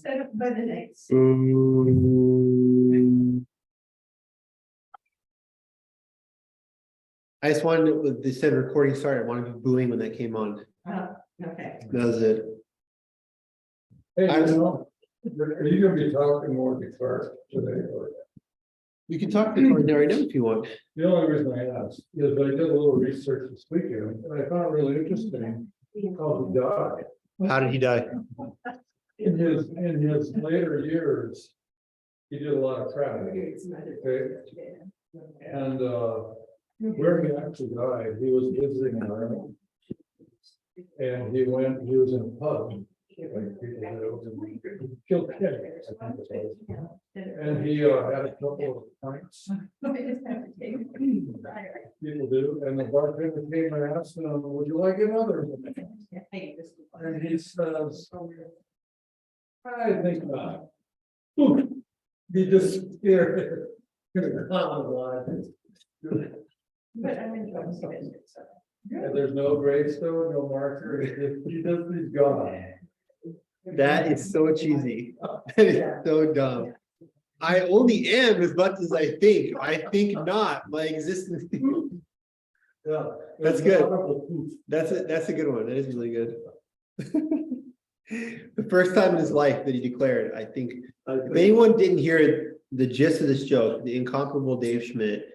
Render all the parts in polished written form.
set up by the next. I just wanted to, they said recording started. I wanted to be booing when that came on. Okay. That was it. Hey, I was- are you gonna be talking more to Clark today? Or? You can talk to the coordinator now if you want. The only reason I asked is I did a little research this weekend and I found it really interesting how he died. How did he die? In his later years, he did a lot of traveling. Okay, and where he actually died, he was visiting in Ireland. And he was in a pub. Like people do, killed pigs, I think it was. And he had a couple of pints. People do, and the bartender came and asked him, "Would you like another?" And he says, "I think not." He just scared. And there's no gravestone, no marker. He just he's gone. That is so cheesy. That is so dumb. I only am as much as I think. I think not. My existence. Yeah, That's good. That's a good one. That is really good. The first time in his life that he declared, I think, if anyone didn't hear the gist of this joke, the incomparable Dave Schmidt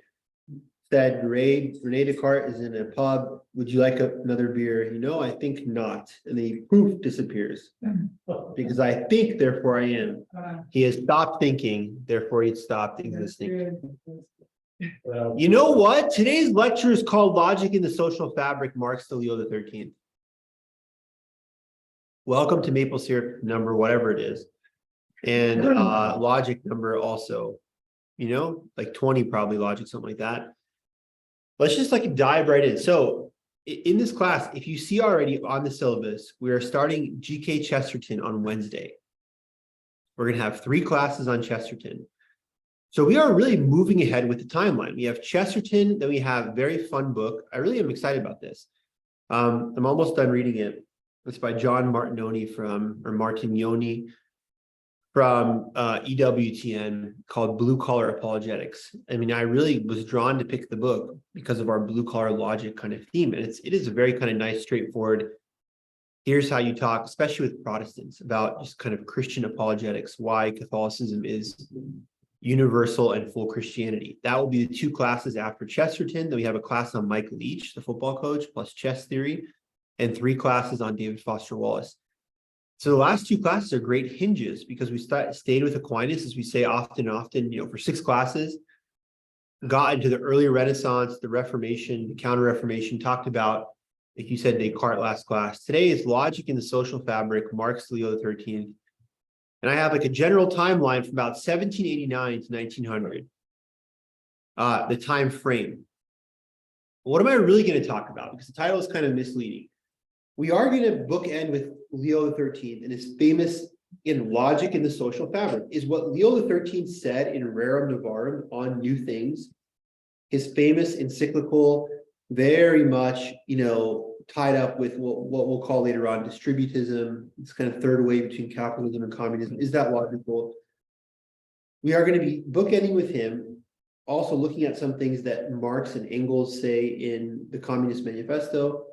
said, Rene Descartes is in a pub. Would you like another beer? I think not. And the proof disappears. Because I think, therefore I am. He has stopped thinking, therefore he stopped existing. You know what? Today's lecture is called Logic in the Social Fabric, Marx to Leo XIII. Welcome to maple syrup number, whatever it is. And logic number also, like 20 probably logic, something like that. Let's just dive right in. So in this class, if you see already on the syllabus, we are starting GK Chesterton on Wednesday. We're going to have 3 classes on Chesterton. So we are really moving ahead with the timeline. We have Chesterton, then we have a very fun book. I really am excited about this. I'm almost done reading it. It's by John Martignoni from EWTN, called Blue Collar Apologetics. I mean, I really was drawn to pick the book because of our blue collar logic kind of theme. And it is a very kind of nice, straightforward, here's how you talk, especially with Protestants, about just kind of Christian apologetics, why Catholicism is universal and full Christianity. That will be the 2 classes after Chesterton. Then we have a class on Mike Leach, the football coach, plus chess theory, and 3 classes on David Foster Wallace. So the last 2 classes are great hinges because we stayed with Aquinas, as we say often, for 6 classes, got into the early Renaissance, the Reformation, the Counter-Reformation, talked about, like you said, Descartes last class. Today is Logic in the Social Fabric, Marx to Leo XIII. And I have a general timeline from about 1789 to 1900, the time frame. What am I really going to talk about? Because the title is kind of misleading. We are going to bookend with Leo XIII and his famous in Logic in the Social Fabric. Is what Leo XIII said in Rerum Novarum on new things, his famous encyclical, very much, tied up with what we'll call later on distributism. It's kind of third way between capitalism and communism. Is that logical? We are going to be bookending with him, also looking at some things that Marx and Engels say in the Communist Manifesto,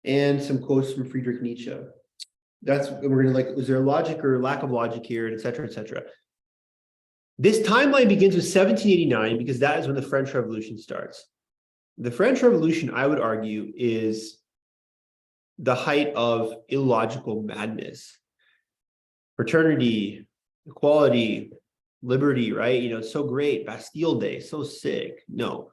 and some quotes from Friedrich Nietzsche. We're going to is there logic or lack of logic here, et cetera, et cetera. This timeline begins with 1789 because that is when the French Revolution starts. The French Revolution, I would argue, is the height of illogical madness. Fraternity, equality, liberty, right? It's so great. Bastille Day, so sick. No.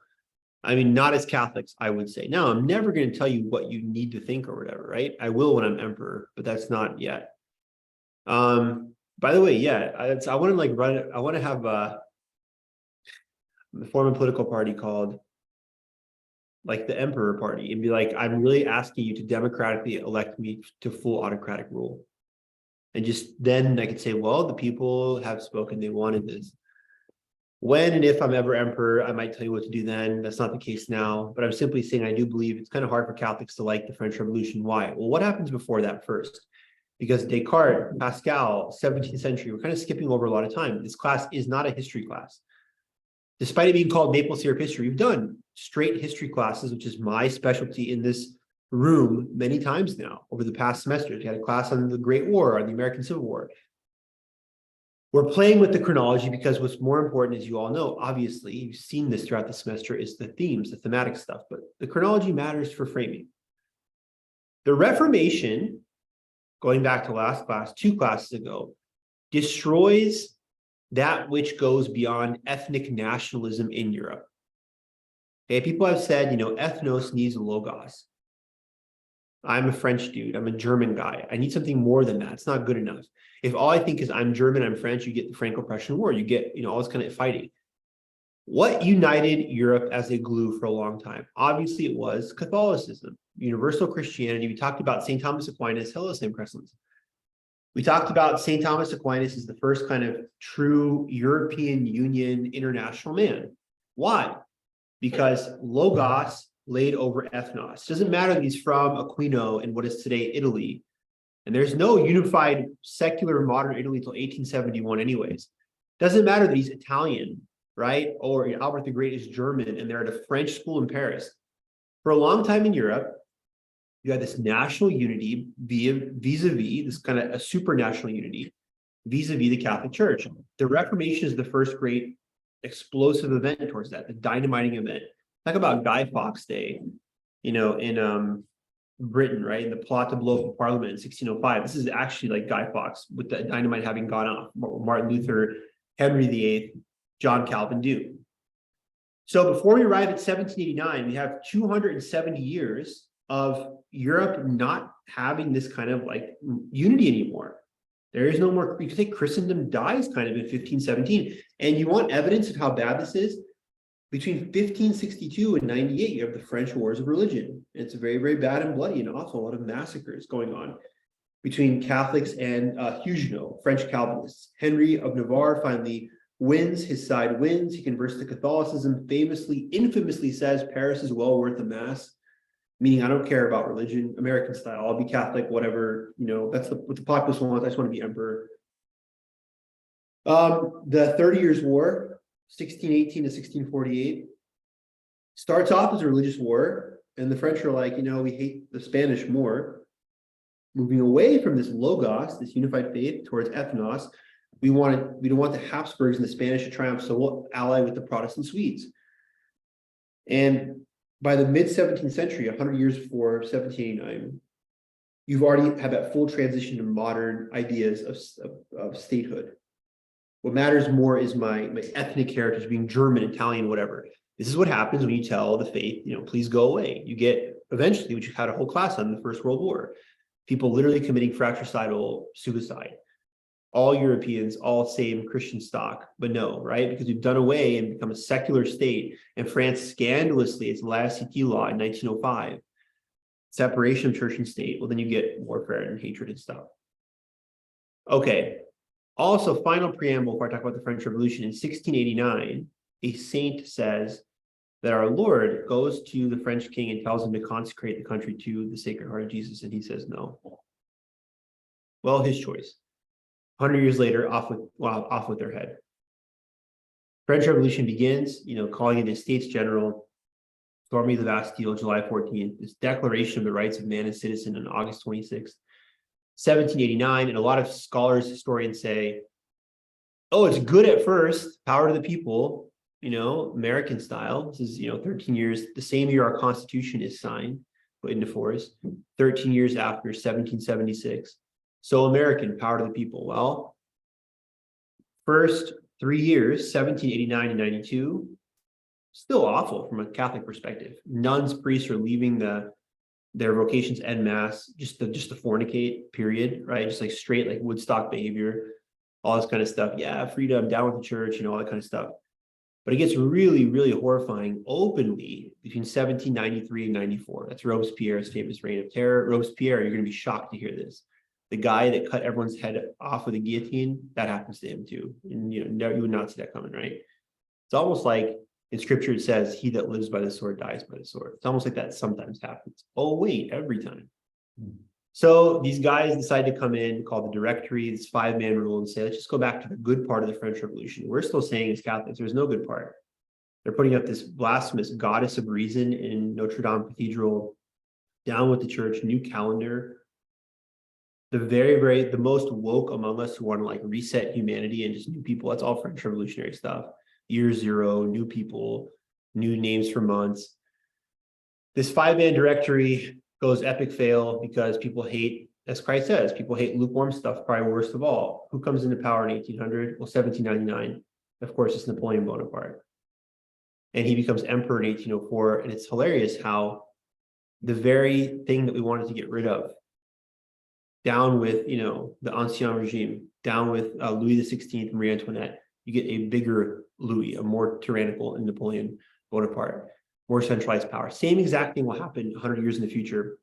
I mean, not as Catholics, I would say. Now, I'm never going to tell you what you need to think or whatever, right? I will when I'm emperor, but that's not yet. By the way, yeah, I want to I want to have form a political party called the Emperor Party and be like, I'm really asking you to democratically elect me to full autocratic rule. And just then I could say, well, the people have spoken, they wanted this. When and if I'm ever emperor, I might tell you what to do then. That's not the case now, but I'm simply saying I do believe it's kind of hard for Catholics to like the French Revolution. Why? Well, what happens before that first? because Descartes, Pascal, 17th century, we're kind of skipping over a lot of time. This class is not a history class. Despite it being called maple syrup history, we've done straight history classes, which is my specialty in this room many times now over the past semesters. We had a class on the Great War, on the American Civil War. We're playing with the chronology because what's more important, as you all know, obviously, you've seen this throughout the semester, is the themes, the thematic stuff, but the chronology matters for framing. The Reformation, going back to last class, 2 classes ago, destroys that which goes beyond ethnic nationalism in Europe. Okay, people have said, ethnos needs a logos. I'm a French dude. I'm a German guy. I need something more than that. It's not good enough. If all I think is I'm German, I'm French, you get the Franco-Prussian War. You get, all this kind of fighting. What united Europe as a glue for a long time? Obviously, it was Catholicism, universal Christianity. We talked about St. Thomas Aquinas. Hello, St. Crescens. We talked about St. Thomas Aquinas as the first kind of true European Union international man. Why? Because logos laid over ethnos. Doesn't matter that he's from Aquino in what is today Italy. And there's no unified secular modern Italy until 1871 anyways. Doesn't matter that he's Italian, right? Or Albert the Great is German and they're at a French school in Paris. For a long time in Europe, you had this national unity vis-a-vis this kind of a supranational unity vis-a-vis the Catholic Church. The Reformation is the first great explosive event towards that, the dynamiting event. Talk about Guy Fawkes Day, in Britain, right? The plot to blow up the Parliament in 1605. This is actually like Guy Fawkes with the dynamite having gone off. Martin Luther, Henry VIII, John Calvin do. So before we arrive at 1789, we have 270 years of Europe not having this kind of like unity anymore. There is no more, you could say Christendom dies kind of in 1517. And you want evidence of how bad this is? Between 1562 and 98, you have the French Wars of Religion. It's very, very bad and bloody, and also a lot of massacres going on between Catholics and Huguenots, French Calvinists. Henry of Navarre finally wins, his side wins. He converts to Catholicism, infamously says, Paris is well worth a mass, meaning I don't care about religion, American style, I'll be Catholic, whatever, that's what the populace wants, I just want to be emperor. The 30 Years' War, 1618 to 1648, starts off as a religious war, and the French are like, we hate the Spanish more. Moving away from this logos, this unified faith, towards ethnos, we don't want the Habsburgs and the Spanish to triumph, so we'll ally with the Protestant Swedes. And by the mid-17th century, 100 years before 1789, you've already had that full transition to modern ideas of statehood. What matters more is my ethnic heritage, being German, Italian, whatever. This is what happens when you tell the faith, please go away. You get eventually, which you had a whole class on in the First World War, people literally committing fratricidal suicide. All Europeans, all same Christian stock, but no, right? Because we've done away and become a secular state. And France scandalously, its laicite law in 1905, separation of church and state. Well, then you get warfare and hatred and stuff. Okay. Also, final preamble before I talk about the French Revolution. In 1689, a saint says that our Lord goes to the French king and tells him to consecrate the country to the Sacred Heart of Jesus, and he says no. Well, his choice. 100 years later, off with their head. French Revolution begins, calling it a States General, storming the Bastille, July 14th, this Declaration of the Rights of Man and Citizen on August 26th. 1789, and a lot of scholars, historians say, oh, it's good at first, power to the people, American style. This is, 13 years, the same year our Constitution is signed, put into force, 13 years after, 1776. So American, power to the people. Well, first 3 years, 1789 to 92, still awful from a Catholic perspective. Nuns, priests are leaving their vocations en masse, just to fornicate, period, right? Just like straight, like Woodstock behavior, all this kind of stuff. Yeah, freedom, down with the church, all that kind of stuff. But it gets really, really horrifying openly between 1793 and 94. That's Robespierre's famous reign of terror. Robespierre, you're going to be shocked to hear this. The guy that cut everyone's head off with a guillotine, that happens to him too. And you would not see that coming, right? It's almost like in scripture, it says, he that lives by the sword dies by the sword. It's almost like that sometimes happens. Oh, wait, every time. So these guys decide to come in, called the Directory, this 5-man rule, and say, let's just go back to the good part of the French Revolution. We're still saying as Catholics, there's no good part. They're putting up this blasphemous goddess of reason in Notre Dame Cathedral, down with the church, new calendar. The most woke among us who want to like reset humanity and just new people. That's all French Revolutionary stuff. Year zero, new people, new names for months. This 5-man Directory goes epic fail because people hate, as Christ says, people hate lukewarm stuff, probably worst of all. Who comes into power in 1800? Well, 1799. Of course, it's Napoleon Bonaparte. And he becomes emperor in 1804. And it's hilarious how the very thing that we wanted to get rid of, down with, the Ancien regime, down with Louis XVI and Marie Antoinette, you get a bigger Louis, a more tyrannical and Napoleon Bonaparte, more centralized power. Same exact thing will happen 100 years in the future,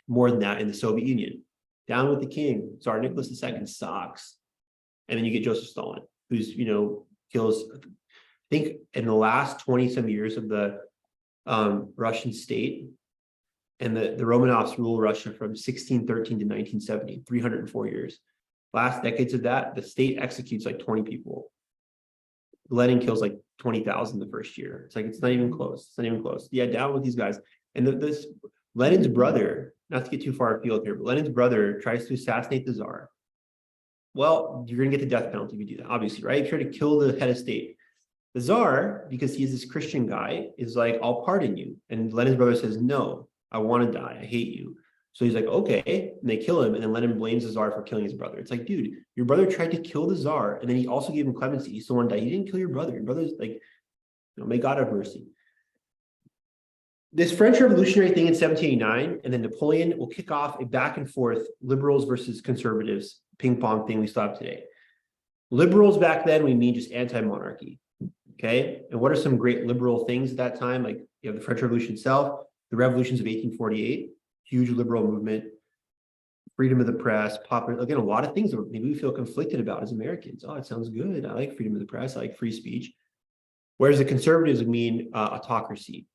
more than that in the Soviet Union. Down with the king, Tsar Nicholas II sucks. And then you get Joseph Stalin, who's, kills, I think in the last 20 some years of the Russian state, and the Romanovs rule Russia from 1613 to 1970, 304 years. Last decades of that, the state executes like 20 people. Lenin kills like 20,000 the first year. It's like, it's not even close. It's not even close. Yeah, down with these guys. And this Lenin's brother, not to get too far afield here, but Lenin's brother tries to assassinate the Tsar. Well, you're going to get the death penalty if you do that, obviously, right? Try to kill the head of state. The Tsar, because he's this Christian guy, is like, I'll pardon you. And Lenin's brother says, no, I want to die. I hate you. So he's like, okay. And they kill him. And then Lenin blames the Tsar for killing his brother. It's like, dude, your brother tried to kill the Tsar. And then he also gave him clemency. He still wanted to die. You didn't kill your brother. Your brother's like, may God have mercy. This French Revolutionary thing in 1789, and then Napoleon will kick off a back and forth liberals versus conservatives ping pong thing we still have today. Liberals back then, we mean just anti-monarchy. Okay. And what are some great liberal things at that time? Like you have the French Revolution itself, the revolutions of 1848, huge liberal movement, freedom of the press, popular, again, a lot of things that maybe we feel conflicted about as Americans. Oh, it sounds good. I like freedom of the press. I like free speech. Whereas the conservatives would mean autocracy.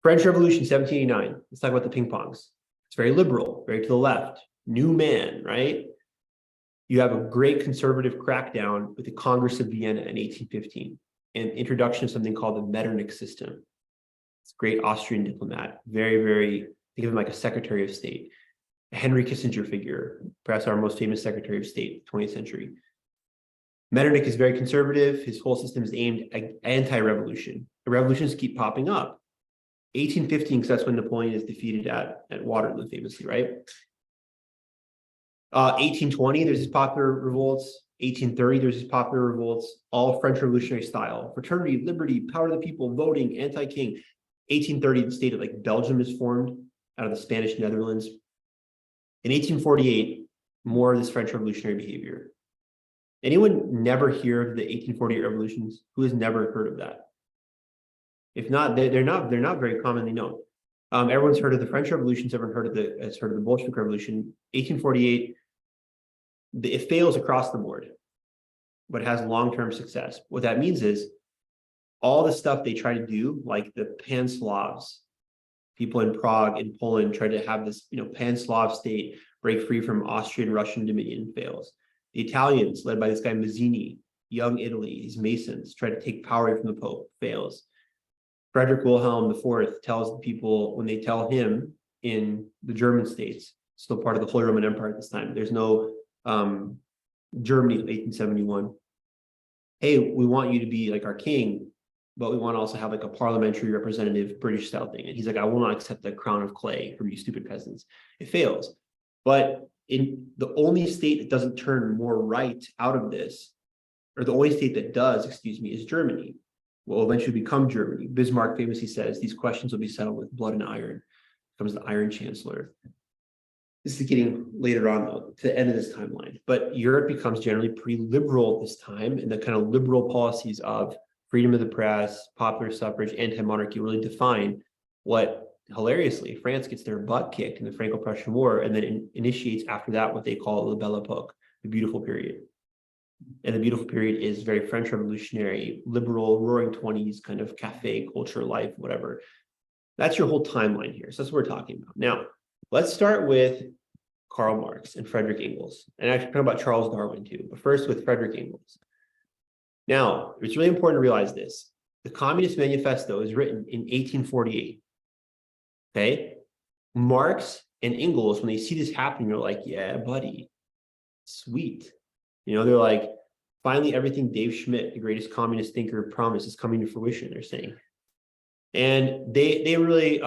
French Revolution, 1789. Let's talk about the ping pongs. It's very liberal, very to the left. New man, right? You have a great conservative crackdown with the Congress of Vienna in 1815 and introduction of something called the Metternich system. It's a great Austrian diplomat, very, very, think of him like a Secretary of State, a Henry Kissinger figure, perhaps our most famous Secretary of State, 20th century. Metternich is very conservative. His whole system is aimed at anti-revolution. The revolutions keep popping up. 1815, because that's when Napoleon is defeated at Waterloo, famously, right? 1820, there's these popular revolts. 1830, there's these popular revolts, all French Revolutionary style. Fraternity, liberty, power of the people, voting, anti-king. 1830, the state of like Belgium is formed out of the Spanish Netherlands. In 1848, more of this French Revolutionary behavior. Anyone never hear of the 1848 revolutions? Who has never heard of that? If not, they're not very commonly known. Everyone's heard of the French Revolutions. Everyone has heard of the Bolshevik Revolution. 1848, it fails across the board, but has long-term success. What that means is all the stuff they try to do, like the Pan-Slavs, people in Prague and Poland try to have this, Pan-Slav state break free from Austrian-Russian dominion, fails. The Italians, led by this guy Mazzini, young Italy, these Masons, try to take power away from the Pope, fails. Frederick Wilhelm IV tells the people, when they tell him in the German states, still part of the Holy Roman Empire at this time, there's no Germany of 1871. Hey, we want you to be like our king, but we want to also have like a parliamentary representative British style thing. And he's like, I will not accept the crown of clay from you stupid peasants. It fails. But in the only state that doesn't turn more right out of this, or the only state that does, is Germany. Will eventually become Germany. Bismarck famously says these questions will be settled with blood and iron. Becomes the Iron Chancellor. This is getting later on, though, to the end of this timeline. But Europe becomes generally pretty liberal at this time, and the kind of liberal policies of freedom of the press, popular suffrage, anti-monarchy really define what, hilariously, France gets their butt kicked in the Franco-Prussian War, and then initiates after that what they call the Belle Epoque, the beautiful period. And the beautiful period is very French revolutionary, liberal, roaring 20s kind of cafe culture life, whatever. That's your whole timeline here. So that's what we're talking about. Now, Let's start with Karl Marx and Frederick Engels, and actually talk about Charles Darwin too, but first with Frederick Engels. Now, it's really important to realize this. The Communist Manifesto is written in 1848. Okay? Marx and Engels, when they see this happening, they're like, yeah, buddy, sweet. They're like, finally, everything Dave Schmidt, the greatest communist thinker, promised is coming to fruition, they're saying. And they really,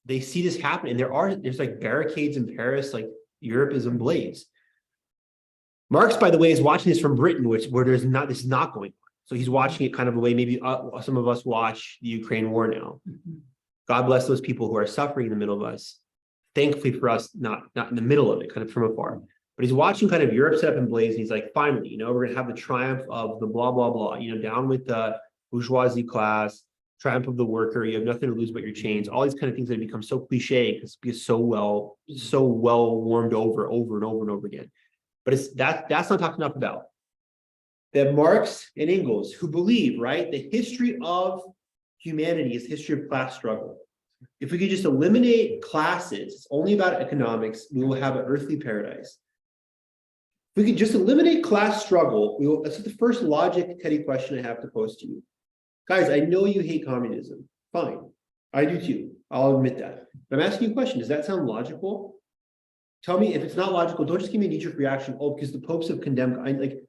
they see this happen, and there's like barricades in Paris, like Europe is ablaze. Marx, by the way, is watching this from Britain, where this is not going on. So he's watching it kind of the way maybe some of us watch the Ukraine war now. God bless those people who are suffering in the middle of us. Thankfully for us, not in the middle of it, kind of from afar. But he's watching kind of Europe set up in blaze, and he's like, finally, we're gonna have the triumph of the blah, blah, blah, down with the bourgeoisie class, triumph of the worker, you have nothing to lose but your chains, all these kind of things that become so cliche because so well warmed over and over again. But that's not talked enough about. That Marx and Engels, who believe, right, the history of humanity is history of class struggle. If we could just eliminate classes, it's only about economics, we will have an earthly paradise. If we could just eliminate class struggle, that's the first logic, Teddy, question I have to pose to you. Guys, I know you hate communism. Fine. I do too. I'll admit that. But I'm asking you a question. Does that sound logical? Tell me if it's not logical. Don't just give me a knee-jerk reaction. Oh, because the popes have condemned.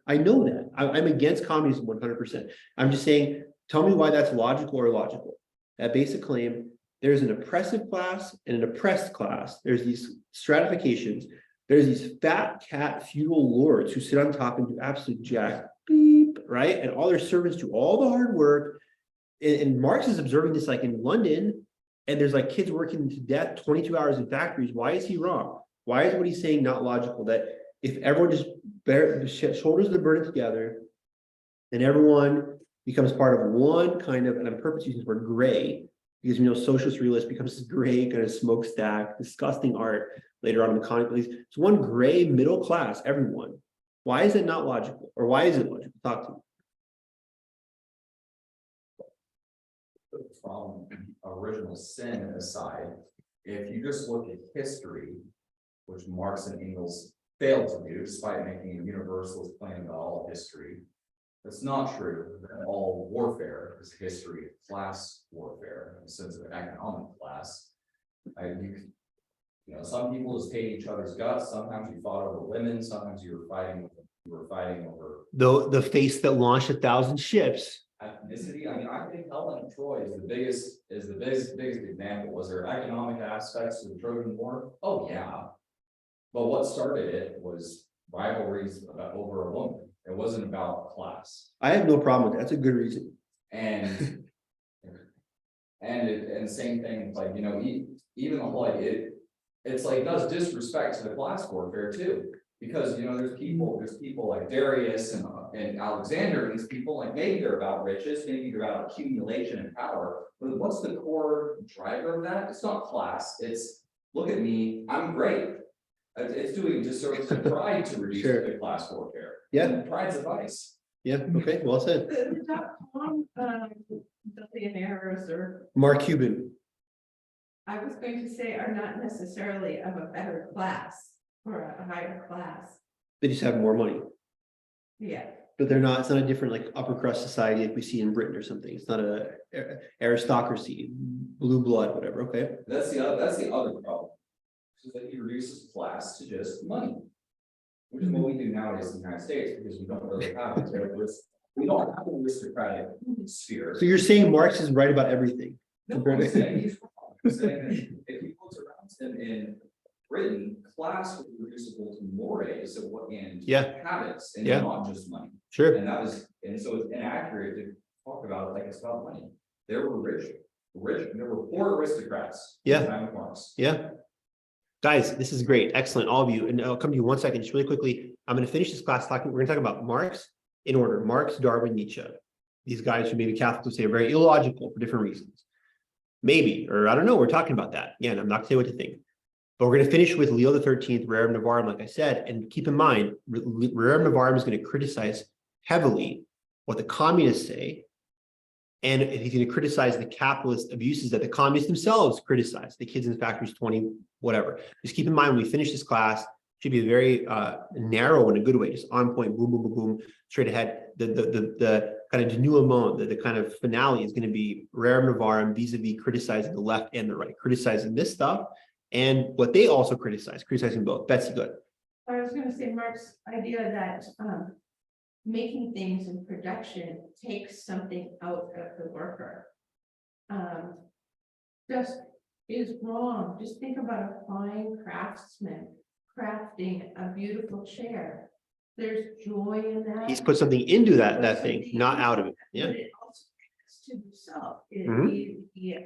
I know that. I'm against communism 100%. I'm just saying, tell me why that's logical or illogical. That basic claim, there's an oppressive class and an oppressed class. There's these stratifications. There's these fat cat feudal lords who sit on top and do absolute jack, beep, right? And all their servants do all the hard work. And Marx is observing this like in London, and there's like kids working to death 22 hours in factories. Why is he wrong? Why is what he's saying not logical? That if everyone just shoulders the burden together, and everyone becomes part of one kind of, and I'm purposely using the word gray, because socialist realist becomes this gray kind of smokestack, disgusting art later on in the conflict. It's one gray middle class, everyone. Why is it not logical? Or why is it logical? Talk to me. From original sin aside, if you just look at history, which Marx and Engels failed to do, despite making a universalist claim about all history, it's not true that all warfare is a history of class warfare in the sense of economic class. Some people just hate each other's guts. Sometimes you fought over women. Sometimes you were fighting over the face that launched 1,000 ships. Ethnicity. I think Helen of Troy is the biggest example. Was there economic aspects to the Trojan War? Oh yeah, but what started it was rivalries over a woman. It wasn't about class. I have no problem with that. That's a good reason. And same thing, like even it's like does disrespect to the class warfare too. Because there's people like Darius and Alexander, and these people, like maybe they're about riches, maybe they're about accumulation and power, but what's the core driver of that? It's not class, it's look at me, I'm great. It's doing disservice to pride to reduce Sure. the class warfare. Yeah. Pride's a vice. Yeah, okay, well said. The errors, or Mark Cuban. I was going to say, are not necessarily of a better class or a higher class. They just have more money. Yeah. But they're not, it's not a different like upper crust society like we see in Britain or something. It's not a aristocracy, blue blood, whatever. Okay. That's the other problem. Is that he reduces class to just money, which is what we do nowadays in the United States, because we don't really have we don't have an aristocratic sphere. So you're saying Marx is right about everything? No, I'm saying he's wrong. I'm saying that if you look around him in Britain, class was reducible to mores and habits, and not just money. Sure. And so it's inaccurate to talk about it like it's about money. There were rich, there were poor aristocrats. Yeah. In the time of Marx. Yeah. Guys, this is great. Excellent. All of you. And I'll come to you 1 second, just really quickly. I'm going to finish this class talking. We're going to talk about Marx in order. Marx, Darwin, Nietzsche. These guys who maybe Catholics would say are very illogical for different reasons. Maybe, or I don't know. We're talking about that. Again, I'm not going to say what to think. But we're going to finish with Leo XIII, Rerum Novarum, like I said. And keep in mind, Rerum Novarum is going to criticize heavily what the communists say And if he's going to criticize the capitalist abuses that the communists themselves criticize, the kids in the factories, 20, whatever. Just keep in mind, when we finish this class, should be very narrow in a good way, just on point, boom, boom, boom, boom, straight ahead. The kind of denouement, the kind of finale is going to be Rerum Novarum vis-a-vis criticizing the left and the right, criticizing this stuff and what they also criticize, criticizing both. Betsy, good. I was going to say Mark's idea that making things in production takes something out of the worker. Just is wrong. Just think about a fine craftsman crafting a beautiful chair. There's joy in that. He's put something into that thing, not out of it. Yeah. But it also connects to himself. Mhm. He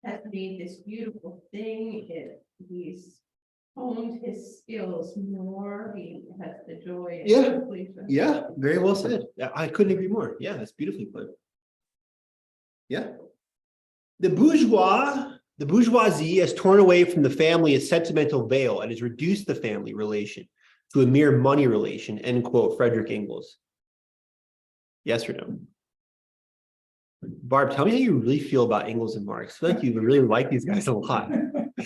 has made this beautiful thing. He's honed his skills more. He has the joy. and Yeah. completion. Yeah, very well said. I couldn't agree more. Yeah, that's beautifully put. Yeah. The bourgeoisie has torn away from the family a sentimental veil and has reduced the family relation to a mere money relation, end quote, Frederick Engels. Yes or no? Barb, tell me how you really feel about Engels and Marx. I feel like you really like these guys a lot.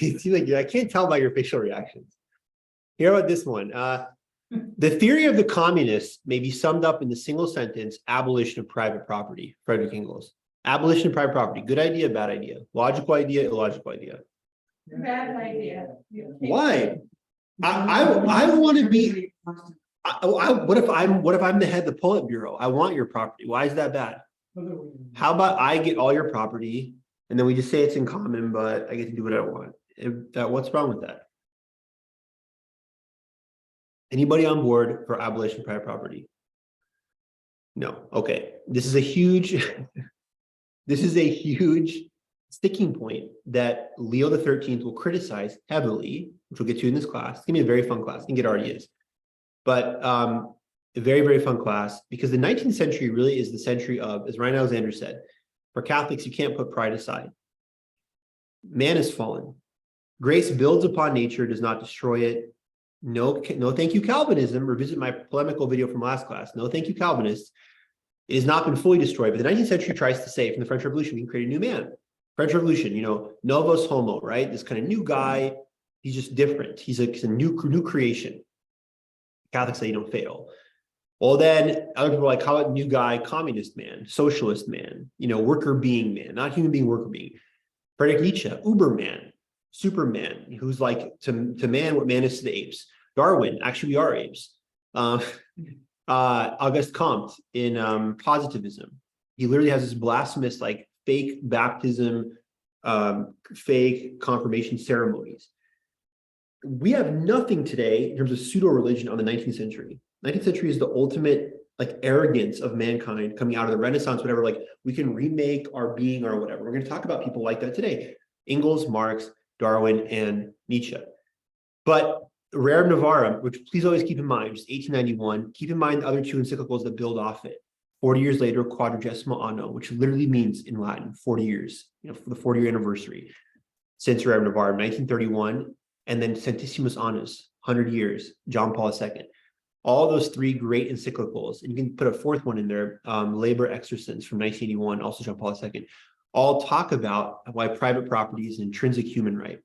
You seem like I can't tell by your facial reactions. Here about this one. The theory of the communists may be summed up in the single sentence, abolition of private property, Frederick Engels. Abolition of private property, good idea, bad idea, logical idea, illogical idea. Bad idea. Why? I want to be. What if I'm the head of the Politburo? I want your property. Why is that bad? How about I get all your property and then we just say it's in common, but I get to do what I want? What's wrong with that? Anybody on board for abolition of private property? No. Okay. This is a huge sticking point that Leo the 13th will criticize heavily, which we'll get to in this class. It's gonna be a very fun class. I think it already is. But a very, very fun class, because the 19th century really is the century of, as Ryan Alexander said, for Catholics, you can't put pride aside. Man is fallen. Grace builds upon nature, does not destroy it. No, thank you, Calvinism. Revisit my polemical video from last class. No, thank you, Calvinists. It has not been fully destroyed, but the 19th century tries to say from the French Revolution, we can create a new man. French Revolution, novus homo, right? This kind of new guy. He's just different. He's a new creation. Catholics say you don't fail. Well, then other people are like, how about new guy, communist man, socialist man, worker being man, not human being, worker being. Friedrich Nietzsche, Uberman, Superman, who's like to man what man is to the apes. Darwin, actually we are apes. Auguste Comte in positivism. He literally has this blasphemous, like fake baptism, fake confirmation ceremonies. We have nothing today in terms of pseudo-religion on the 19th century. 19th century is the ultimate like arrogance of mankind coming out of the Renaissance, whatever, like we can remake our being or whatever. We're going to talk about people like that today. Engels, Marx, Darwin, and Nietzsche. But Rerum Novarum, which please always keep in mind, just 1891, keep in mind the other two encyclicals that build off it. 40 years later, Quadragesimo Anno, which literally means in Latin, 40 years, for the 40-year anniversary since Rerum Novarum, 1931, and then Centissimus Annus, 100 years, John Paul II. All those three great encyclicals, and you can put a fourth one in there, Labor Exercens from 1981, also John Paul II, all talk about why private property is an intrinsic human right.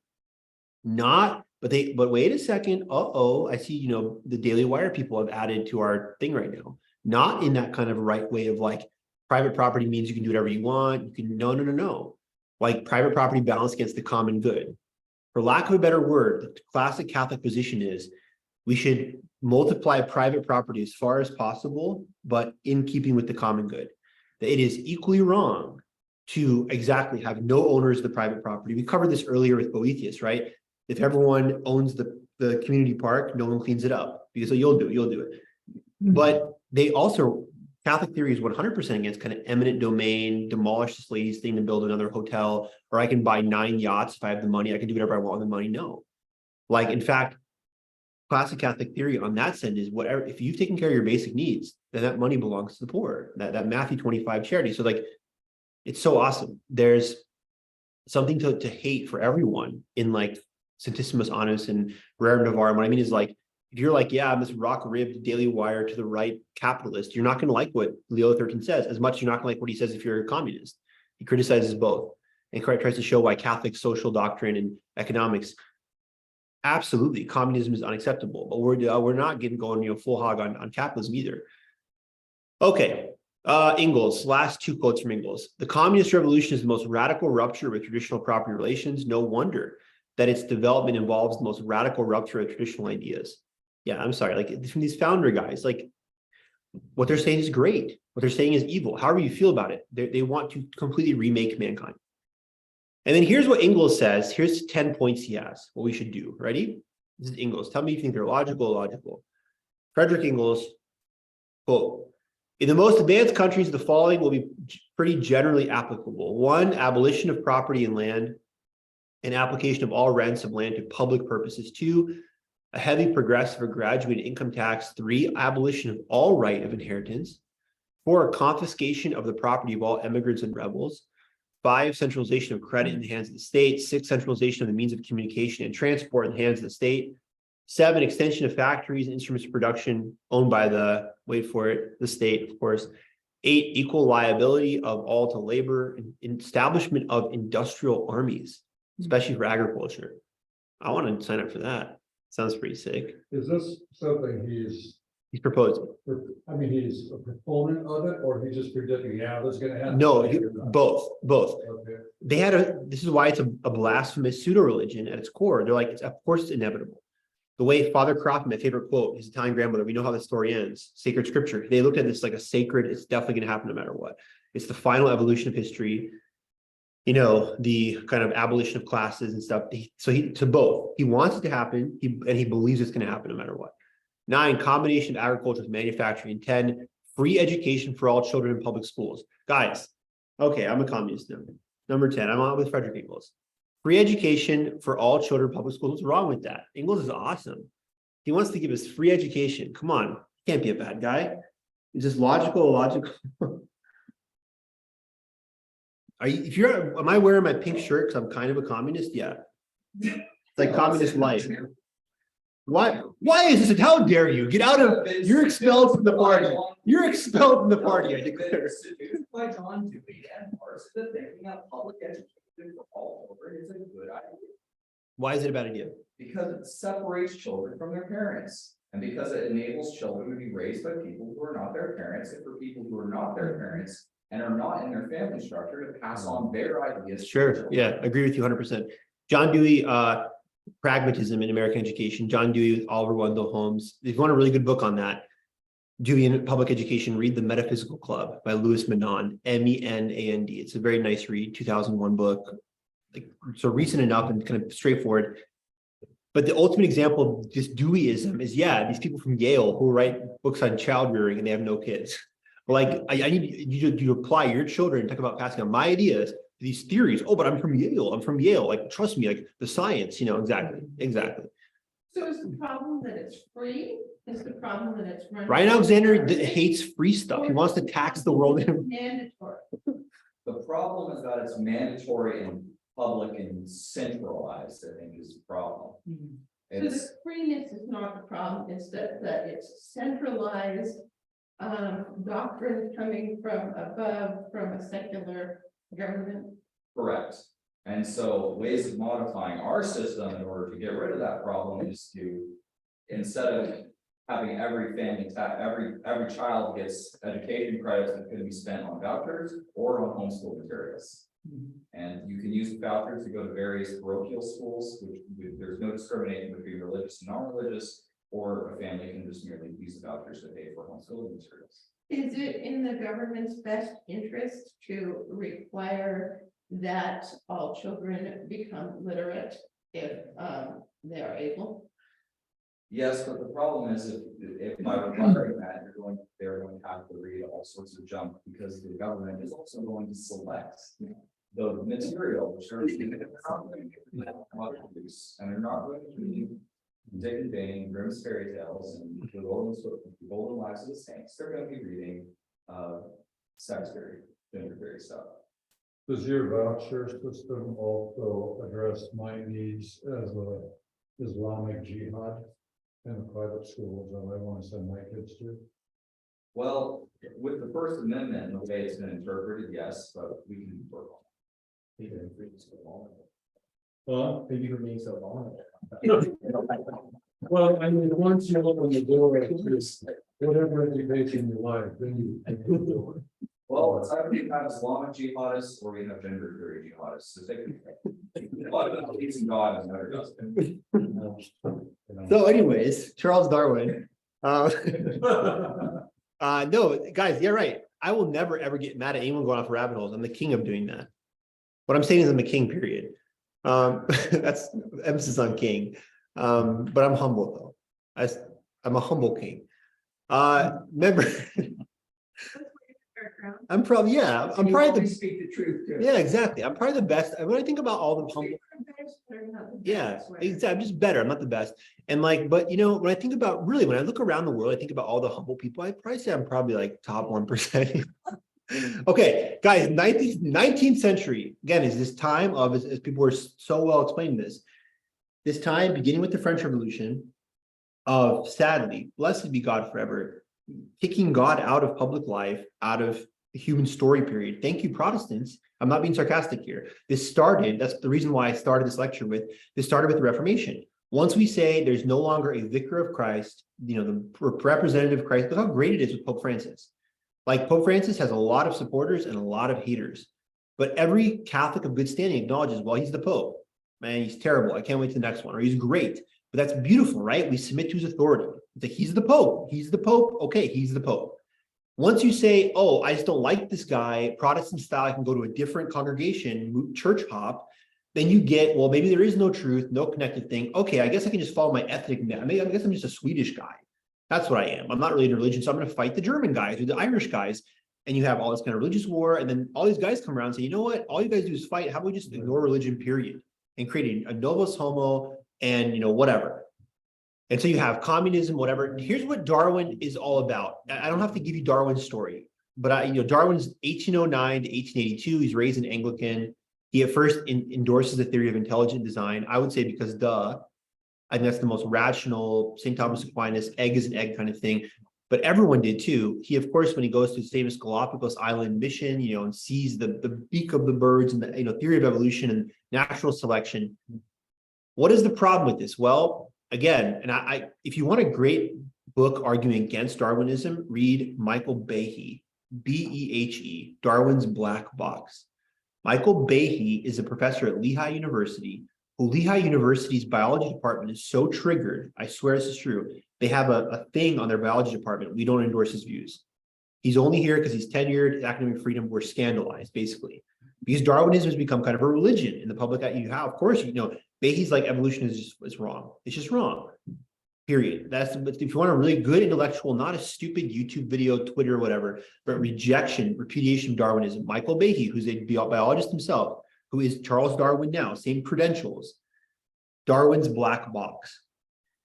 But wait a second, I see, the Daily Wire people have added to our thing right now. Not in that kind of right way of like, private property means you can do whatever you want. You can, no. Like private property balanced against the common good. For lack of a better word, the classic Catholic position is we should multiply private property as far as possible, but in keeping with the common good. That it is equally wrong to exactly have no owners of the private property. We covered this earlier with Boethius, right? If everyone owns the community park, no one cleans it up because you'll do it. But they also, Catholic theory is 100% against kind of eminent domain, demolish this lady's thing to build another hotel, or I can buy 9 yachts if I have the money, I can do whatever I want with the money. No. Like, in fact, classic Catholic theory on that sense is whatever, if you've taken care of your basic needs, then that money belongs to the poor, that Matthew 25 charity. So like, it's so awesome. There's something to hate for everyone in like Centissimus Annus and Rerum Novarum. What I mean is like, if you're like, yeah, I'm this rock-ribbed Daily Wire to the right capitalist, you're not going to like what Leo XIII says as much as you're not going to like what he says if you're a communist. He criticizes both and tries to show why Catholic social doctrine and economics, absolutely, communism is unacceptable, but we're not going full hog on capitalism either. Okay, Engels, last two quotes from Engels. The communist revolution is the most radical rupture with traditional property relations. No wonder that its development involves the most radical rupture of traditional ideas. Yeah, I'm sorry, like from these founder guys, like what they're saying is great. What they're saying is evil. However you feel about it, they want to completely remake mankind. And then here's what Engels says. Here's 10 points he has, what we should do. Ready? This is Engels. Tell me if you think they're logical or illogical. Frederick Engels, quote, in the most advanced countries, the following will be pretty generally applicable. 1, abolition of property and land and application of all rents of land to public purposes. 2, a heavy progressive or graduated income tax. 3, abolition of all right of inheritance. 4, confiscation of the property of all immigrants and rebels. 5, centralization of credit in the hands of the state. 6, centralization of the means of communication and transport in the hands of the state. 7, extension of factories and instruments of production owned by the, wait for it, the state, of course. 8, equal liability of all to labor and establishment of industrial armies, especially for agriculture. I want to sign up for that. Sounds pretty sick. Is this something he's proposing? I mean, he's a proponent of it, or he's just predicting, yeah, this is gonna happen? No, both. Okay. They had this is why it's a blasphemous pseudo-religion at its core. They're like, of course it's inevitable. The way Father Crawford, my favorite quote, his Italian grandmother, we know how the story ends, sacred scripture. They looked at this like a sacred, it's definitely going to happen no matter what. It's the final evolution of history, you know, the kind of abolition of classes and stuff. To both, he wants it to happen, and he believes it's going to happen no matter what. 9, combination of agriculture with manufacturing. 10, free education for all children in public schools. Guys, okay, I'm a communist now. Number 10, I'm on with Frederick Engels. Free education for all children in public schools. What's wrong with that? Engels is awesome. He wants to give us free education. Come on, he can't be a bad guy. Is this logical? Illogical? Am I wearing my pink shirt because I'm kind of a communist? Yeah. It's like communist life. Why is this? How dare you? Get out of, you're expelled from the party. You're expelled from the party, I declare. By John Dewey and Marx, that thinking of public education for all children is a good idea. Why is it a bad idea? Because it separates children from their parents. And because it enables children to be raised by people who are not their parents, and for people who are not their parents and are not in their family structure to pass on their ideas. Sure, yeah, agree with you 100%. John Dewey, Pragmatism in American Education, John Dewey with Oliver Wendell Holmes. If you want a really good book on that, Dewey in Public Education, read The Metaphysical Club by Louis Menand, M-E-N-A-N-D. It's a very nice read, 2001 book. Like, so recent enough and kind of straightforward. But the ultimate example of just Deweyism is, yeah, these people from Yale who write books on child rearing and they have no kids. Like, I need you to apply your children, talk about passing on my ideas, these theories. Oh, but I'm from Yale. Like, trust me, like the science, you know, exactly. So is the problem that it's free? Is the problem that it's Ryan Alexander hates free stuff. He wants to tax the world. Mandatory. The problem is that it's mandatory and public and centralized, I think, is the problem. So the freeness is not the problem, it's that it's centralized doctrine coming from above, from a secular government. Correct. And so ways of modifying our system in order to get rid of that problem is to, instead of having every family, every child gets education credits that could be spent on vouchers or on homeschool materials. And you can use vouchers to go to various parochial schools, which there's no discrimination between religious and non-religious, or a family can just merely use the vouchers to pay for homeschooling materials. Is it in the government's best interest to require that all children become literate if they are able? Yes, but the problem is if by requiring that, they're going to have to read all sorts of junk, because the government is also going to select the material which are and they're not going to read Dick and Jane, Grimm's fairy tales, and the golden lives of the saints. They're going to be reading sex theory, gender theory stuff. Does your voucher system also address my needs as a Islamic jihad in the private schools that I want to send my kids to? Well, with the First Amendment and the way it's been interpreted, yes, but we can work on Maybe for being so vulnerable. Well, Maybe for being so vulnerable. well, I mean, once you open the door, it's whatever education you like, then you. Well, it's either you have Islamic jihadists or you have gender theory jihadists. So they can. A lot of beliefs in God and never does. So anyways, Charles Darwin. No, guys, you're right. I will never ever get mad at anyone going off rabbit holes. I'm the king of doing that. What I'm saying is I'm the king, period. That's emphasis on king. But I'm humble though. I'm a humble king. Remember, I'm probably, yeah, I'm probably the, speak the truth. too. yeah, exactly. I'm probably the best. When I think about all the humble, yeah, exactly. I'm just better. I'm not the best. And like, but you know, when I think about really, when I look around the world, I think about all the humble people. I probably say I'm probably like top 1%. Okay, guys, 19th century, again, is this time of, as people were so well explaining this time, beginning with the French Revolution, of sadly, blessed be God forever, kicking God out of public life, out of the human story period. Thank you, Protestants. I'm not being sarcastic here. This started, that's the reason why I started this lecture with, this started with the Reformation. Once we say there's no longer a vicar of Christ, you know, the representative of Christ, look how great it is with Pope Francis. Like Pope Francis has a lot of supporters and a lot of haters, but every Catholic of good standing acknowledges, well, he's the Pope, man, he's terrible. I can't wait to the next one, or he's great. But that's beautiful, right? We submit to his authority. It's like, he's the Pope. He's the Pope. Okay, he's the Pope. Once you say, oh, I just don't like this guy, Protestant style, I can go to a different congregation, church hop, then you get, well, maybe there is no truth, no connected thing. Okay, I guess I can just follow my ethnic. I guess I'm just a Swedish guy. That's what I am. I'm not really into religion, so I'm going to fight the German guys or the Irish guys. And you have all this kind of religious war. And then all these guys come around and say, you know what? All you guys do is fight. How about we just ignore religion, period, and create a novus homo and, you know, whatever. And so you have communism, whatever. Here's what Darwin is all about. I don't have to give you Darwin's story, but Darwin's 1809 to 1882. He's raised an Anglican. He at first endorses the theory of intelligent design. I would say because I think that's the most rational, St. Thomas Aquinas, egg is an egg kind of thing. But everyone did too. He, of course, when he goes to his famous Galapagos Island mission, you know, and sees the beak of the birds and the, you know, theory of evolution and natural selection. What is the problem with this? Well, again, and if you want a great book arguing against Darwinism, read Michael Behe, B-E-H-E, Darwin's Black Box. Michael Behe is a professor at Lehigh University. Lehigh University's biology department is so triggered, I swear this is true, they have a thing on their biology department, we don't endorse his views. He's only here because he's tenured, academic freedom, we're scandalized, basically. Because Darwinism has become kind of a religion in the public. You have, of course, you know, Behe's like evolution is wrong. It's just wrong, period. That's, if you want a really good intellectual, not a stupid YouTube video, Twitter, whatever, but repudiation of Darwinism, Michael Behe, who's a biologist himself, who is Charles Darwin now, same credentials, Darwin's Black Box.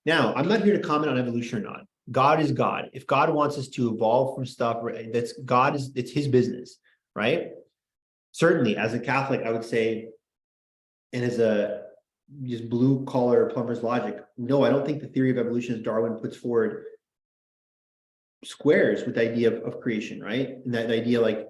Now, I'm not here to comment on evolution or not. God is God. If God wants us to evolve from stuff, that's God is, it's his business, right? Certainly, as a Catholic, I would say, and as a just blue collar plumber's logic, no, I don't think the theory of evolution as Darwin puts forward squares with the idea of creation, right? And that idea, like,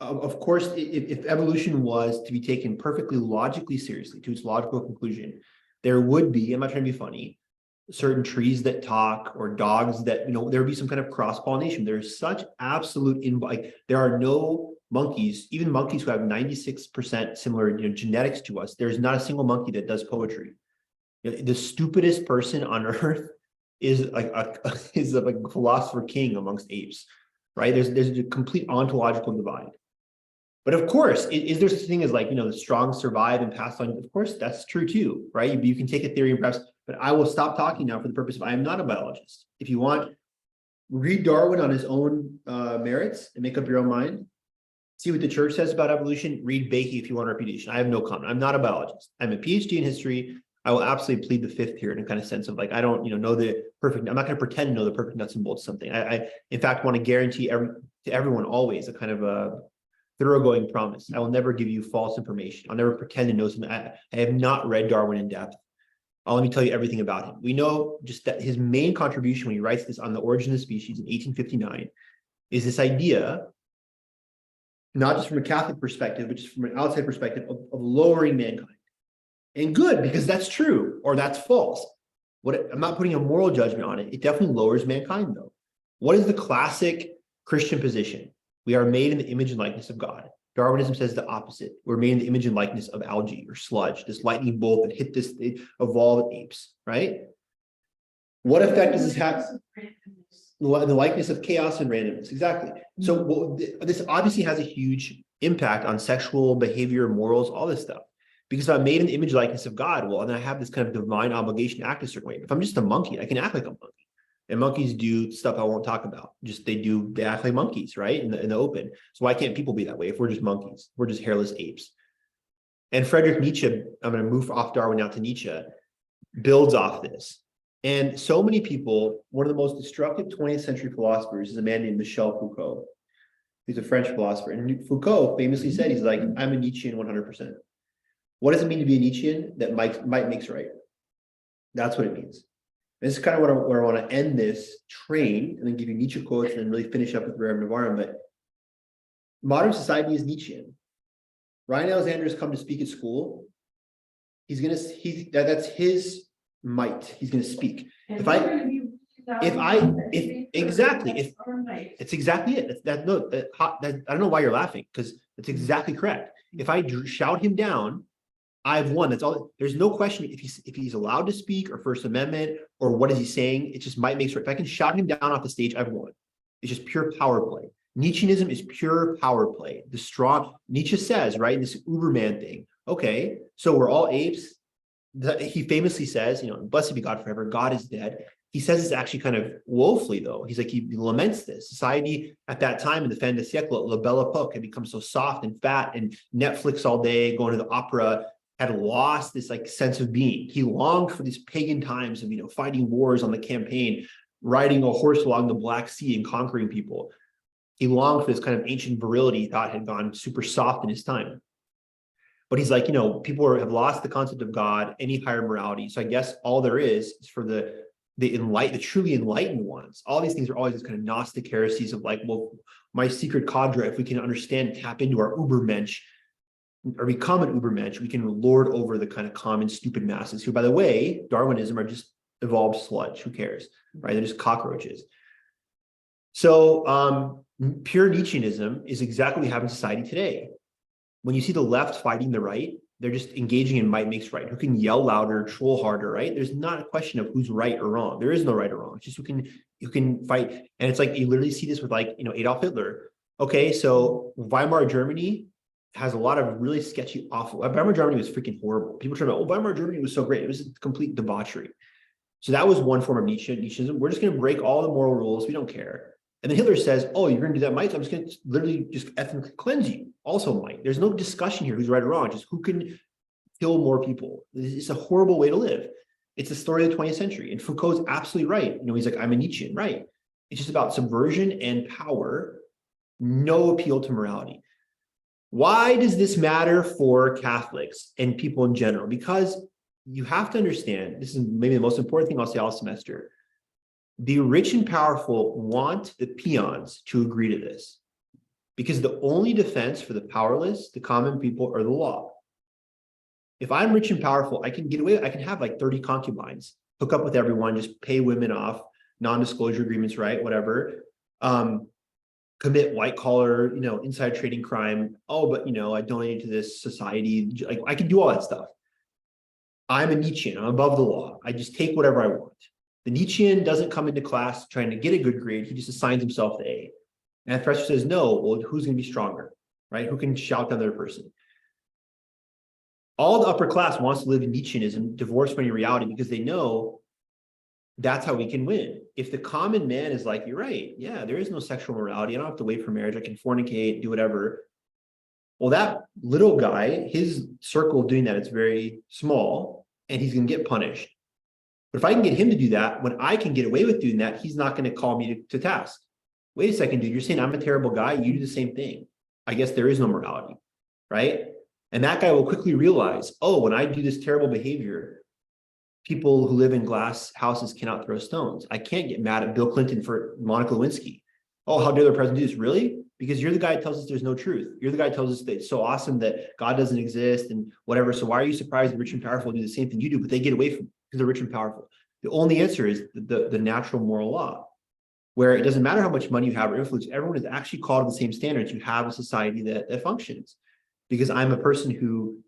of course, if evolution was to be taken perfectly logically seriously to its logical conclusion, there would be, I'm not trying to be funny, certain trees that talk or dogs that, you know, there would be some kind of cross-pollination. There's such absolute, like, there are no monkeys, even monkeys who have 96% similar, you know, genetics to us. There's not a single monkey that does poetry. You know, the stupidest person on earth is like a philosopher king amongst apes, right? There's a complete ontological divide. But of course, is there such a thing as, like, you know, the strong survive and pass on? Of course, that's true too, right? You can take a theory and perhaps, but I will stop talking now for the purpose of, I am not a biologist. If you want, read Darwin on his own merits and make up your own mind. See what the church says about evolution. Read Behe if you want repudiation. I have no comment. I'm not a biologist. I'm a PhD in history. I will absolutely plead the fifth here in a kind of sense of, like, I don't, you know the perfect, I'm not going to pretend to know the perfect nuts and bolts of something. I in fact want to guarantee to everyone always a kind of a thoroughgoing promise. I will never give you false information. I'll never pretend to know something. I have not read Darwin in depth. Let me tell you everything about him. We know just that his main contribution when he writes this on the origin of species in 1859 is this idea, not just from a Catholic perspective, but just from an outside perspective of lowering mankind. And good, because that's true, or that's false. I'm not putting a moral judgment on it. It definitely lowers mankind, though. What is the classic Christian position? We are made in the image and likeness of God. Darwinism says the opposite. We're made in the image and likeness of algae or sludge, this lightning bolt that hit this, they evolved apes, right? What effect does this have? The likeness of chaos and randomness, exactly. So this obviously has a huge impact on sexual behavior, morals, all this stuff. Because if I'm made in the image likeness of God, well, then I have this kind of divine obligation to act a certain way. If I'm just a monkey, I can act like a monkey. And monkeys do stuff I won't talk about. They act like monkeys, right? In the open. So why can't people be that way if we're just monkeys? We're just hairless apes. And Friedrich Nietzsche, I'm going to move off Darwin now to Nietzsche, builds off this. And so many people, one of the most destructive 20th century philosophers is a man named Michel Foucault. He's a French philosopher. And Foucault famously said, he's like, I'm a Nietzschean 100%. What does it mean to be a Nietzschean? That might makes right. That's what it means. This is kind of where I want to end this train and then give you Nietzsche quotes and then really finish up with Rerum Novarum. But modern society is Nietzschean. Ryan Alexander has come to speak at school. That's his might. He's going to speak. It's exactly it. I don't know why you're laughing, because that's exactly correct. If I shout him down, I've won. That's all. There's no question if he's allowed to speak, or First Amendment, or what is he saying. It just might make sure. If I can shout him down off the stage, I've won. It's just pure power play. Nietzscheanism is pure power play. The strong Nietzsche says, right, in this Uberman thing. Okay, so we're all apes. He famously says, blessed be God forever. God is dead. He says this actually kind of woefully, though. He's like, he laments this. Society at that time in the fin de siècle, la belle époque, had become so soft and fat, and Netflix all day, going to the opera, had lost this like sense of being. He longed for these pagan times of, fighting wars on the campaign, riding a horse along the Black Sea and conquering people. He longed for this kind of ancient virility he thought had gone super soft in his time. But he's like, people have lost the concept of God, any higher morality. So I guess all there is for the truly enlightened ones. All these things are always this kind of Gnostic heresies of like, well, my secret cadre, if we can understand, tap into our Ubermensch, or become an Ubermensch, we can lord over the kind of common stupid masses who, by the way, Darwinism are just evolved sludge. Who cares, right? They're just cockroaches. So pure Nietzscheanism is exactly what we have in society today. When you see the left fighting the right, they're just engaging in might makes right. Who can yell louder, troll harder, right? There's not a question of who's right or wrong. There is no right or wrong. It's just who can fight. And it's like, you literally see this with like, Adolf Hitler. Okay, so Weimar Germany has a lot of really sketchy, awful. Weimar Germany was freaking horrible. People try to, Weimar Germany was so great. It was a complete debauchery. So that was one form of Nietzscheanism. We're just going to break all the moral rules. We don't care. And then Hitler says, oh, you're going to do that might? So I'm just going to literally just ethnically cleanse you. Also might. There's no discussion here who's right or wrong. Just who can kill more people. It's a horrible way to live. It's the story of the 20th century. And Foucault's absolutely right. He's like, I'm a Nietzschean, right? It's just about subversion and power. No appeal to morality. Why does this matter for Catholics and people in general? Because you have to understand, this is maybe the most important thing I'll say all semester. The rich and powerful want the peons to agree to this, because the only defense for the powerless, the common people, are the law. If I'm rich and powerful, I can get away. I can have like 30 concubines, hook up with everyone, just pay women off, non-disclosure agreements, right? Whatever. Commit white collar, inside trading crime. Oh, but I donated to this society. Like, I can do all that stuff. I'm a Nietzschean. I'm above the law. I just take whatever I want. The Nietzschean doesn't come into class trying to get a good grade. He just assigns himself the A. And the professor says, no, well, who's going to be stronger, right? Who can shout down the other person? All the upper class wants to live in Nietzscheanism, divorced from any reality, because they know that's how we can win. If the common man is like, you're right, yeah, there is no sexual morality. I don't have to wait for marriage. I can fornicate, do whatever. Well, that little guy, his circle doing that, it's very small, and he's going to get punished. But if I can get him to do that, when I can get away with doing that, he's not going to call me to task. Wait a second, dude, you're saying I'm a terrible guy. You do the same thing. I guess there is no morality, right? And that guy will quickly realize, oh, when I do this terrible behavior, people who live in glass houses cannot throw stones. I can't get mad at Bill Clinton for Monica Lewinsky. Oh, how dare the president do this? Really? Because you're the guy who tells us there's no truth. You're the guy who tells us that it's so awesome that God doesn't exist and whatever. So why are you surprised the rich and powerful do the same thing you do, but they get away from it because they're rich and powerful? The only answer is the natural moral law, where it doesn't matter how much money you have or influence, everyone is actually called to the same standards. You have a society that functions. Because I'm a person who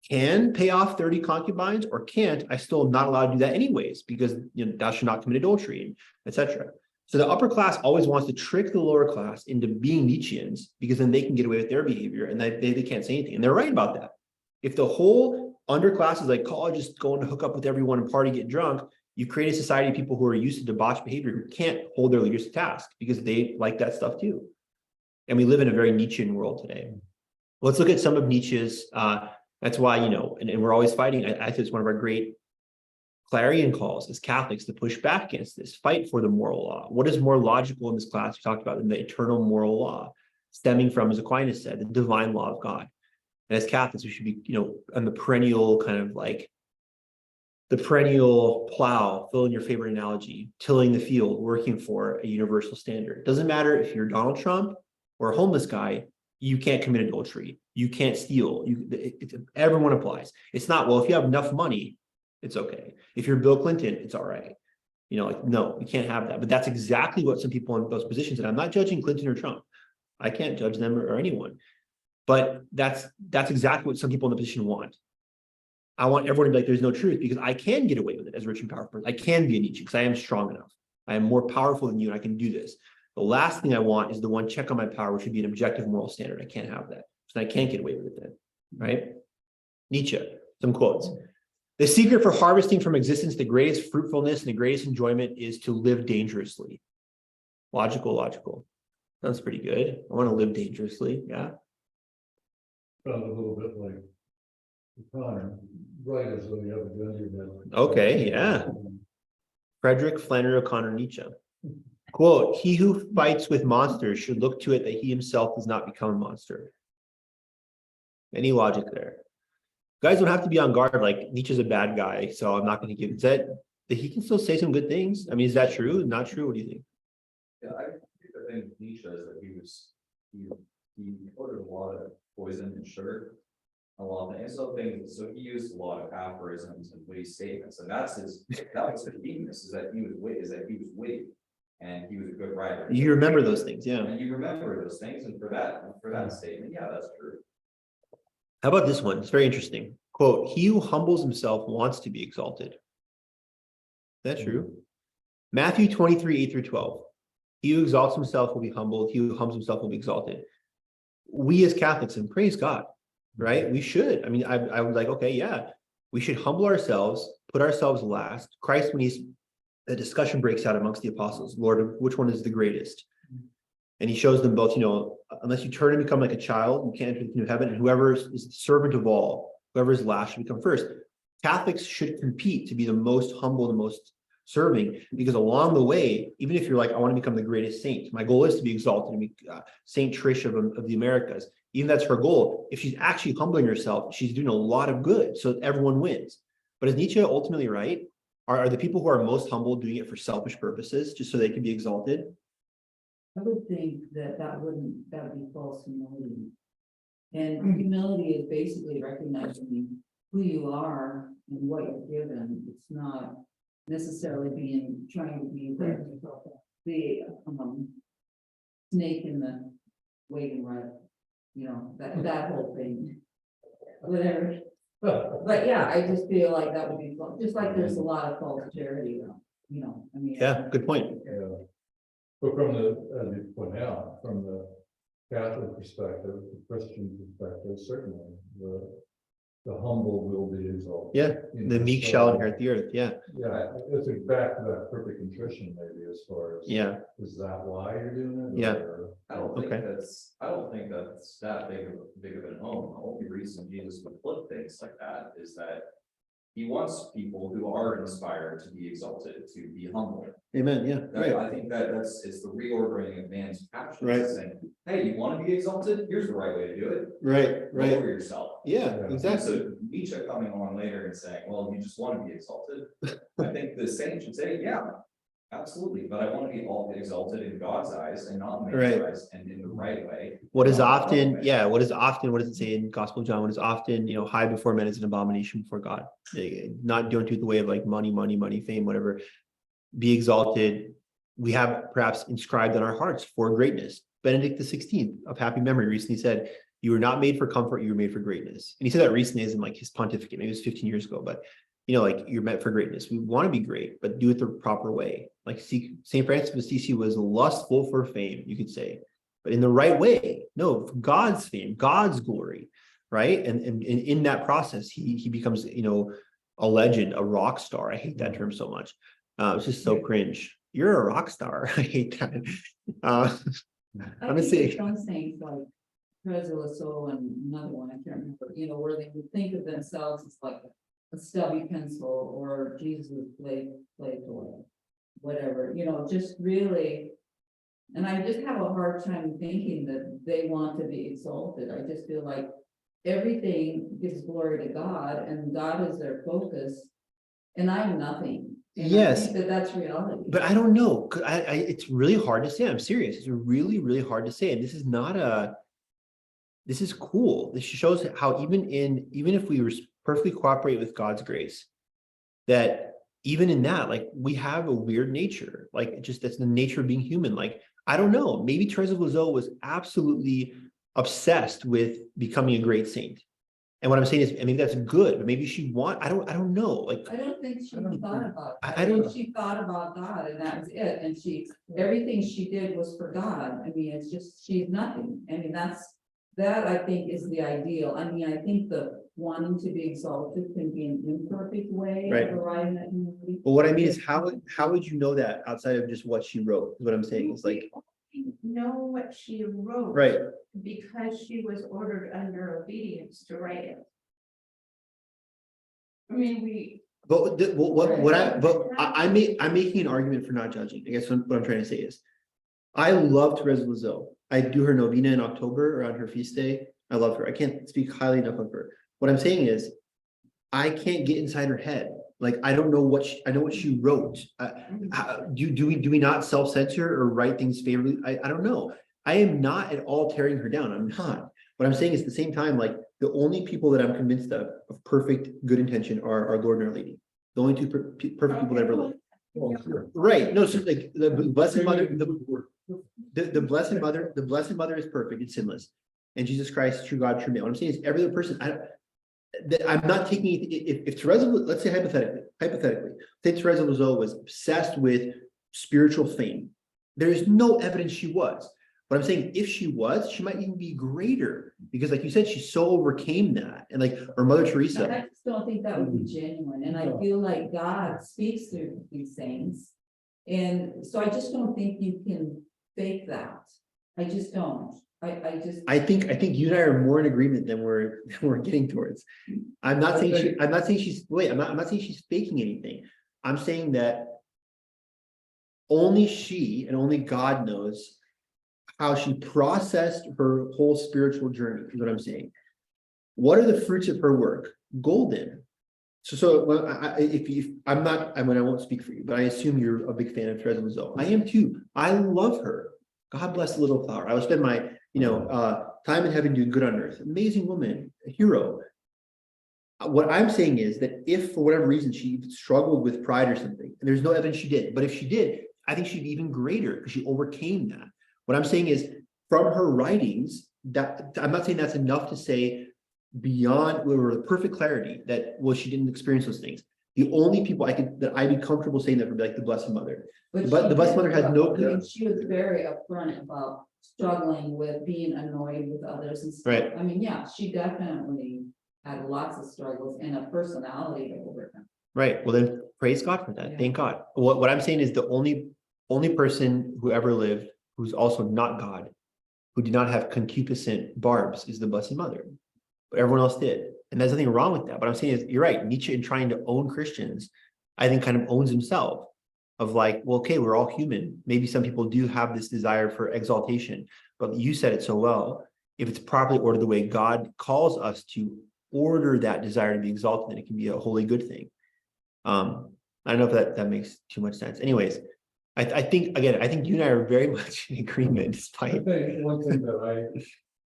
can pay off 30 concubines or can't, I still am not allowed to do that anyways, because thou should not commit adultery, etc. So the upper class always wants to trick the lower class into being Nietzscheans, because then they can get away with their behavior and they can't say anything. And they're right about that. If the whole underclass is like college, just going to hook up with everyone and party, get drunk, you create a society of people who are used to debauched behavior who can't hold their leaders to task because they like that stuff too. And we live in a very Nietzschean world today. Let's look at some of Nietzsche's, that's why, and we're always fighting. I think it's one of our great clarion calls as Catholics to push back against this, fight for the moral law. What is more logical in this class? We talked about than the eternal moral law, stemming from, as Aquinas said, the divine law of God. And as Catholics, we should be, on the perennial kind of like the perennial plow, fill in your favorite analogy, tilling the field, working for a universal standard. It doesn't matter if you're Donald Trump or a homeless guy, you can't commit adultery. You can't steal. Everyone applies. It's not, well, if you have enough money, it's okay. If you're Bill Clinton, it's all right. No, you can't have that. But that's exactly what some people in those positions, and I'm not judging Clinton or Trump. I can't judge them or anyone. But that's exactly what some people in the position want. I want everyone to be like, there's no truth, because I can get away with it as a rich and powerful person. I can be a Nietzsche because I am strong enough. I am more powerful than you, and I can do this. The last thing I want is the one check on my power, which would be an objective moral standard. I can't have that. So I can't get away with it then, right? Nietzsche, some quotes. The secret for harvesting from existence the greatest fruitfulness and the greatest enjoyment is to live dangerously. Logical. Sounds pretty good. I want to live dangerously, yeah. Sounds a little bit like Connor, right, as though you have a gun in your head. Okay, yeah. Frederick Flannery O'Connor Nietzsche. Quote, he who fights with monsters should look to it that he himself does not become a monster. Any logic there? Guys don't have to be on guard like Nietzsche's a bad guy, so I'm not going to give that he can still say some good things. I mean, is that true? Not true? What do you think? Yeah, I think Nietzsche is that he quoted a lot of poison and sugar, a lot of things. So he used a lot of aphorisms and witty statements, and that was his weakness, is that he was witty. And he was a good writer. You remember those things, yeah. And you remember those things, and for that statement, yeah, that's true. How about this one? It's very interesting. Quote, he who humbles himself wants to be exalted. Is that true? Matthew 23, 8-12. He who exalts himself will be humbled. He who humbles himself will be exalted. We as Catholics, and praise God, right? We should. I mean, I would like, okay, yeah, we should humble ourselves, put ourselves last. Christ, when a discussion breaks out amongst the apostles, Lord, which one is the greatest? And he shows them both, unless you turn and become like a child, you can't enter the kingdom of heaven. And whoever is the servant of all, whoever is last should become first. Catholics should compete to be the most humble, the most serving, because along the way, even if you're like, I want to become the greatest saint, my goal is to be exalted and be Saint Trish of the Americas. Even that's her goal. If she's actually humbling herself, she's doing a lot of good, so everyone wins. But is Nietzsche ultimately right? Are the people who are most humble doing it for selfish purposes, just so they can be exalted? I would think that would be false humility. And humility is basically recognizing who you are and what you're given. It's not necessarily trying to be the snake in the waiting right, that whole thing. Whatever. But yeah, I just feel like that would be just like there's a lot of false charity, I mean. Yeah, good point. Yeah. But from as you point out, from the Catholic perspective, the Christian perspective, certainly the humble will be exalted. Yeah, the meek shall inherit the earth. Yeah. Yeah, it's back to that perfect contrition, maybe, as far as. Yeah. Is that why you're doing it? Yeah. Or- I don't think Okay. that's that big of an omen. The only reason Jesus would put things like that is that he wants people who are inspired to be exalted, to be humble. Amen, yeah, right, I think it's the reordering of man's passions. Right. Saying, hey, you want to be exalted? Here's the right way to do it. right, Lower yourself. yeah, Yeah. exactly, So Nietzsche coming along later and saying, well, you just want to be exalted. I think the saint should say, yeah, absolutely, but I want to be all exalted in God's eyes and not man's Right. eyes and in the right way. what is not the wrong often, way. yeah, what does it say in Gospel of John, what is often, high before men is an abomination before God. Not don't do it the way of like money, fame, whatever, be exalted. We have perhaps inscribed on our hearts for greatness. Benedict XVI of happy memory recently said, you were not made for comfort, you were made for greatness. And he said that recently as in like his pontificate, maybe it was 15 years ago, but like you're meant for greatness. We want to be great, but do it the proper way. Like St. Francis of Assisi was lustful for fame, you could say, but in the right way. No, for God's fame, God's glory, right? And in that process, he becomes, a legend, a rock star. I hate that term so much. It's just so cringe. You're a rock star. I hate that. I'm gonna think say, there's some sayings like Rerum and another one, I can't remember, where they would think of themselves as like a stubby pencil or Jesus play toy, whatever, just really. And I just have a hard time thinking that they want to be exalted. I just feel like everything gives glory to God and God is their focus. And I'm nothing. And Yes. I think that's reality. but I don't know. 'Cause it's really hard to say. I'm serious. It's really, really hard to say. And this is not this is cool. This shows how even if we perfectly cooperate with God's grace, that even in that, like we have a weird nature, like that's the nature of being human. Like, I don't know, maybe Teresa of Lisieux was absolutely obsessed with becoming a great saint. And what I'm saying is, I mean, that's good, but maybe I don't know. Like, I don't think she thought about it. I don't- She thought about God and that was it. And everything she did was for God. I mean, it's just, she's nothing. I mean, that I think is the ideal. I mean, I think the wanting to be exalted can be an imperfect way Right. of arriving at humility. but what I mean is, how would you know that outside of just what she wrote? Is what I'm saying. It's like, We know what she wrote. right. Because she was ordered under obedience to write it. I mean, But I'm making an argument for not judging. I guess what I'm trying to say is, I love Teresa of Lisieux. I do her novena in October around her feast day. I love her. I can't speak highly enough of her. What I'm saying is, I can't get inside her head. Like, I don't know I know what she wrote. Do we not self-censor or write things favorably? I don't know. I am not at all tearing her down. I'm not. What I'm saying is, at the same time, like the only people that I'm convinced of perfect good intention are our Lord and our Lady. The only two perfect people that ever lived. Well, sure. Right. No, so like the Blessed Mother, the Blessed Mother is perfect and sinless. And Jesus Christ, true God, true man. What I'm saying is, every other person, I'm not taking if Teresa, let's say hypothetically, say Teresa of Lisieux was obsessed with spiritual fame. There is no evidence she was. But I'm saying, if she was, she might even be greater, because like you said, she so overcame that. And like, or Mother Teresa. I just don't think that would be genuine. And I feel like God speaks through these things. And so I just don't think you can fake that. I just don't. I think you and I are more in agreement than we're getting towards. I'm not saying she's faking anything. I'm saying that only she and only God knows how she processed her whole spiritual journey, is what I'm saying. What are the fruits of her work? Golden. So well, I won't speak for you, but I assume you're a big fan of Teresa of Lisieux. I am too. I love her. God bless the little flower. I will spend my time in heaven doing good on earth. Amazing woman, a hero. What I'm saying is that if for whatever reason she struggled with pride or something, and there's no evidence she did, but if she did, I think she'd be even greater because she overcame that. What I'm saying is, from her writings, that I'm not saying that's enough to say beyond or the perfect clarity that she didn't experience those things. The only people I'd be comfortable saying that would be like the Blessed Mother. But the Blessed Mother has no. She was very upfront about struggling with being annoyed with others and stuff. Right. I mean, yeah, she definitely had lots of struggles and a personality to overcome. Right. Well, then praise God for that. Yeah. Thank God. What I'm saying is, the only person who ever lived who's also not God, who did not have concupiscent barbs, is the Blessed Mother. but everyone else did. And there's nothing wrong with that. But I'm saying is, you're right, Nietzsche, in trying to own Christians, I think kind of owns himself of like, well, okay, we're all human. Maybe some people do have this desire for exaltation, but you said it so well. If it's properly ordered the way God calls us to order that desire to be exalted, then it can be a wholly good thing. I don't know if that makes too much sense. Anyways, I think, again, I think you and I are very much in agreement I despite. think one thing that I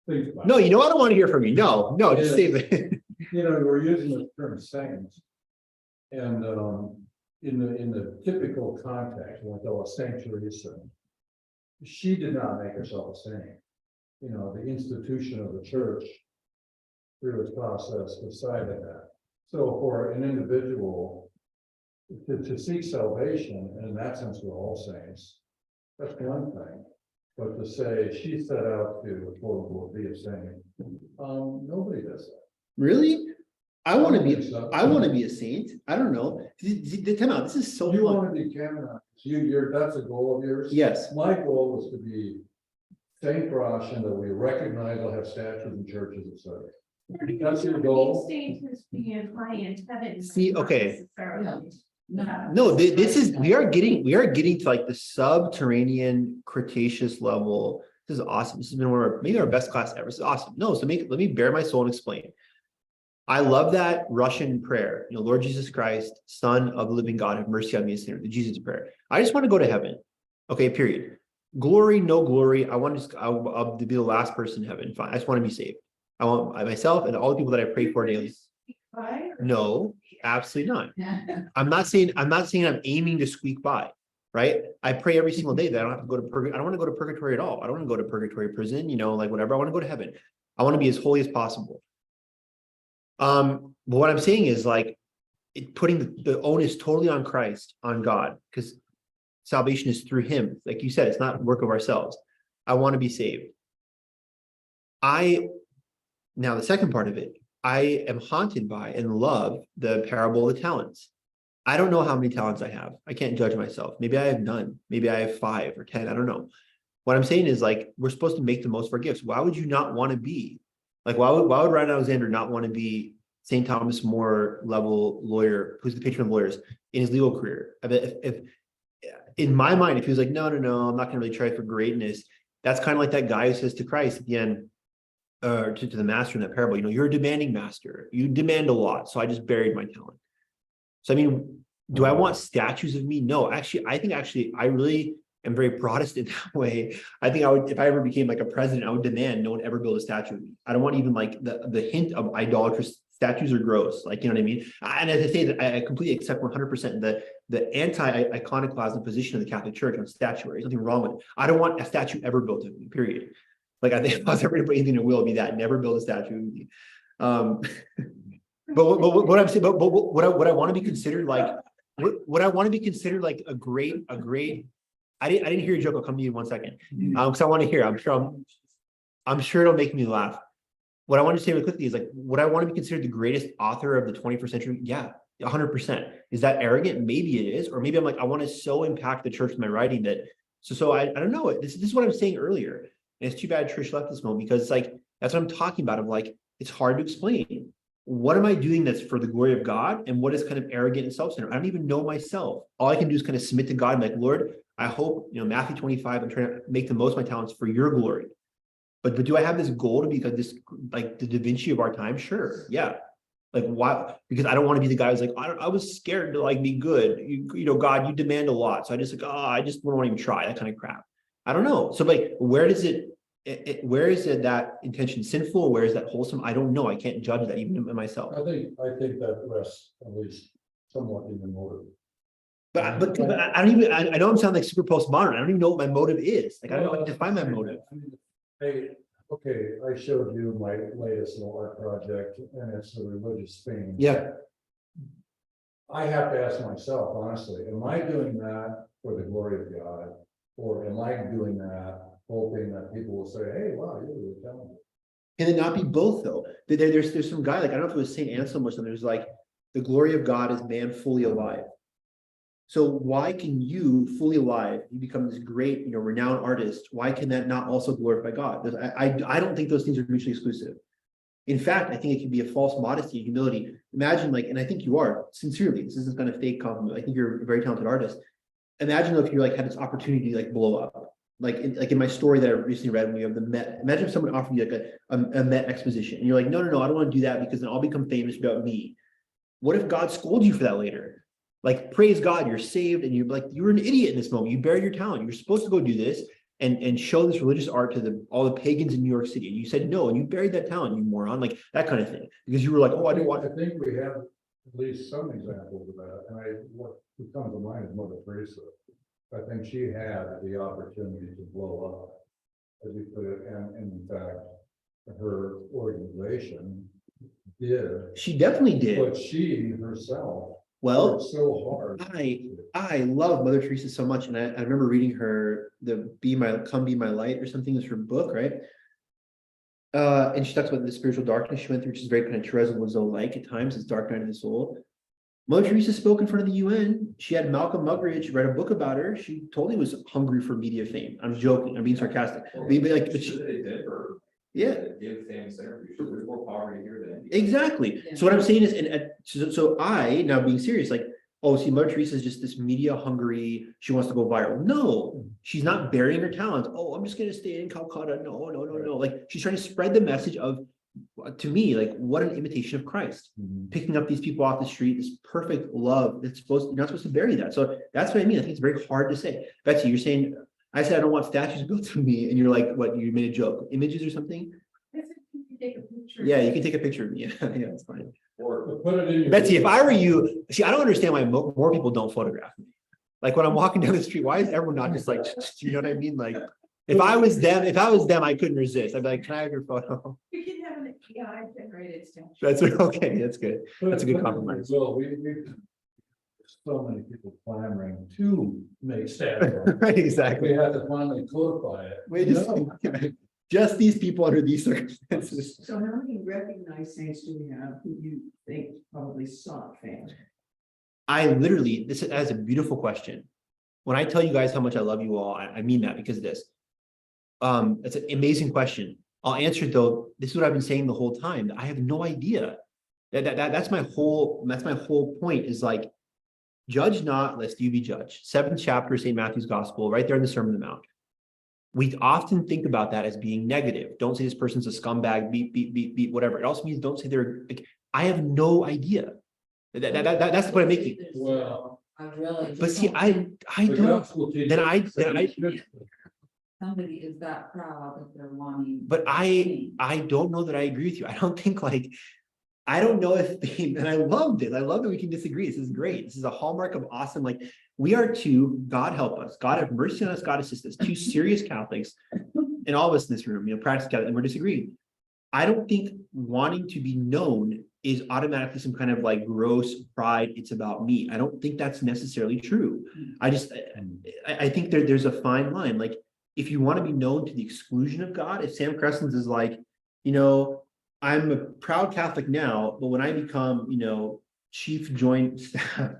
think about. No, I don't want to hear from you. No, just save it. You know, we're using the term saints. And in the typical context, like Saint Teresa, she did not make herself a saint. You know, the institution of the church through its process decided that. So for an individual to seek salvation, and in that sense, we're all saints, that's one thing. But to say she set out to quote unquote be a saint, nobody does that. Really? I want to be So. I want to be a saint. I don't know. Time out. This is so You fun. want to be canonized. That's a goal of yours? Yes. My goal was to be Saint Grosh, and that we recognize I'll have statues in churches, etc. That's your goal? Status being high in heaven. See, okay. No. This is we are getting to like the subterranean Cretaceous level. This is awesome. This has been one of maybe our best class ever. This is awesome. No, so let me bare my soul and explain. I love that Russian prayer. You know, Lord Jesus Christ, Son of the living God, have mercy on me, a sinner. The Jesus prayer. I just want to go to heaven. Okay, period. Glory, no glory. I'll be the last person in heaven. Fine. I just want to be saved. I want myself and all the people that I pray for daily. No, absolutely not. I'm not saying I'm aiming to squeak by, right? I pray every single day that I don't have to go to purgatory. I don't want to go to purgatory at all. I don't want to go to purgatory prison, you know, like whatever. I want to go to heaven. I want to be as holy as possible. But what I'm saying is like putting the onus totally on Christ, on God, because salvation is through him. Like you said, it's not work of ourselves. I want to be saved. Now the second part of it, I am haunted by and love the parable of the talents. I don't know how many talents I have. I can't judge myself. Maybe I have none. Maybe I have 5 or 10. I don't know. What I'm saying is like, we're supposed to make the most of our gifts. Why would you not want to be? Like, why would Ryan Alexander not want to be St. Thomas More level lawyer, who's the patron of lawyers, in his legal career? I bet if in my mind, if he was like, no, I'm not going to really try for greatness. That's kind of like that guy who says to Christ at the end, to the master in that parable, you know, you're a demanding master. You demand a lot. So I just buried my talent. So, I mean, do I want statues of me? No, I really am very Protestant that way. I think I would, if I ever became like a president, I would demand no one ever build a statue of me. I don't want even like the hint of idolatrous statues are gross. Like, you know what I mean? And as I say that, I completely accept 100% the anti-iconoclasm position of the Catholic Church on statuary. There's nothing wrong with it. I don't want a statue ever built of me, period. Like, I think if I was ever to put anything in a will, it'd be that, never build a statue of me. But what I'm saying, but what I want to be considered like, what I want to be considered like a great, I didn't hear your joke. I'll come to you in 1 second. Because I want to hear. I'm sure it'll make me laugh. What I want to say really quickly is like, would I want to be considered the greatest author of the 21st century? Yeah, 100%. Is that arrogant? Maybe it is, or maybe I'm like, I want to so impact the church with my writing that. So I don't know. This is what I'm saying earlier, and it's too bad Trish left this moment, because like that's what I'm talking about. Of like, it's hard to explain. What am I doing that's for the glory of God, and what is kind of arrogant and self-centered? I don't even know myself. All I can do is kind of submit to God and like, Lord, I hope, you know, Matthew 25, I'm trying to make the most of my talents for your glory. But do I have this goal to be this, like the Da Vinci of our time? Sure. Yeah. Like, why? Because I don't want to be the guy who's like, I was scared to like be good. You know, God, you demand a lot. So I just like, I just don't want to even try that kind of crap. I don't know. So like, where is it that intention sinful? Where is that wholesome? I don't know. I can't judge that even in myself. I think that rests at least somewhat in the motive. But I don't even, I know I'm sounding like super postmodern. I don't even know what my motive is. Like, I don't know how to define my motive. Hey, okay, I showed you my latest art project, and it's a religious theme. Yeah. I have to ask myself, honestly, am I doing that for the glory of God? Or am I doing that hoping that people will say, hey, wow, you're really talented? Can it not be both though? There's some guy, like, I don't know if it was St. Anselm or something, there's like, the glory of God is man fully alive. So why can you fully alive, you become this great, you know, renowned artist? Why can that not also glorify God? I don't think those things are mutually exclusive. In fact, I think it can be a false modesty and humility. Imagine like, and I think you are, sincerely, this isn't kind of fake compliment. I think you're a very talented artist. Imagine if you like had this opportunity to like blow up. Like in my story that I recently read when we have the Met. Imagine if someone offered you like a Met exposition and you're like, no, I don't want to do that because then I'll become famous about me. What if God scolds you for that later? Like, praise God, you're saved, and you're like, you were an idiot in this moment. You buried your talent. You're supposed to go do this and show this religious art to all the pagans in New York City. And you said no, and you buried that talent, you moron, like that kind of thing. Because you were like, oh, I didn't want I think we have at least some examples of that, and what comes to mind is Mother Teresa. I think she had the opportunity to blow up, as you put it, and in fact, her organization did, She definitely did. but she herself Well, worked so hard. I love Mother Teresa so much, and I remember reading her Come Be My Light or something is her book, right? And she talks about the spiritual darkness she went through, which is very kind of Teresa Lizzo-like at times, it's dark night of the soul. Mother Teresa spoke in front of the UN. She had Malcolm Muggeridge write a book about her. She totally was hungry for media fame. I'm joking. I'm being sarcastic. But they did her. Yeah. Give famous there. There's more poverty here than India. Exactly. So what I'm saying is, and so I, now being serious, like, oh, see, Mother Teresa is just this media hungry. She wants to go viral. No, she's not burying her talents. Oh, I'm just going to stay in Calcutta. No. Like, she's trying to spread the message of, to me, like, what an imitation of Christ. Picking up these people off the street, this perfect love that's you're not supposed to bury that. So that's what I mean. I think it's very hard to say. Betsy, you're saying, I said I don't want statues built of me, and you're like, what, you made a joke, images or something? I said, can you take a picture? Yeah, you can take a picture of me. Yeah, that's fine. Or put it in your. Betsy, if I were you, see, I don't understand why more people don't photograph me. Like when I'm walking down the street, why is everyone not just like, you know what I mean? Like, if I was them, I couldn't resist. I'd be like, can I have your photo? We can have an AI generated statue. That's okay. That's good. That's a good compromise. Well, we so many people clamoring to make statues. Right, exactly. We had to finally codify it. Wait, just these people under these circumstances. So how many recognized saints do we have who you think probably sought fame? That is a beautiful question. When I tell you guys how much I love you all, I mean that because of this. It's an amazing question. I'll answer it though. This is what I've been saying the whole time. I have no idea. That's my whole point is like, judge not, lest you be judged. 7th chapter of St. Matthew's Gospel, right there in the Sermon on the Mount. We often think about that as being negative. Don't say this person's a scumbag, beat, whatever. It also means don't say they're like, I have no idea. That's the point I'm making. Well, I really. But see, I the don't. gospel teaches Then I Somebody is that proud that they're wanting. but I don't know that I agree with you. I don't think like, I don't know if and I loved it. I love that we can disagree. This is great. This is a hallmark of awesome. Like, we are two, God help us, God have mercy on us, God assist us, two serious Catholics, and all of us in this room, practice Catholic, and we're disagreeing. I don't think wanting to be known is automatically some kind of like gross pride. It's about me. I don't think that's necessarily true. I think there's a fine line. Like, if you want to be known to the exclusion of God, if Sam Crescens is like, I'm a proud Catholic now, but when I become, chief joint staff,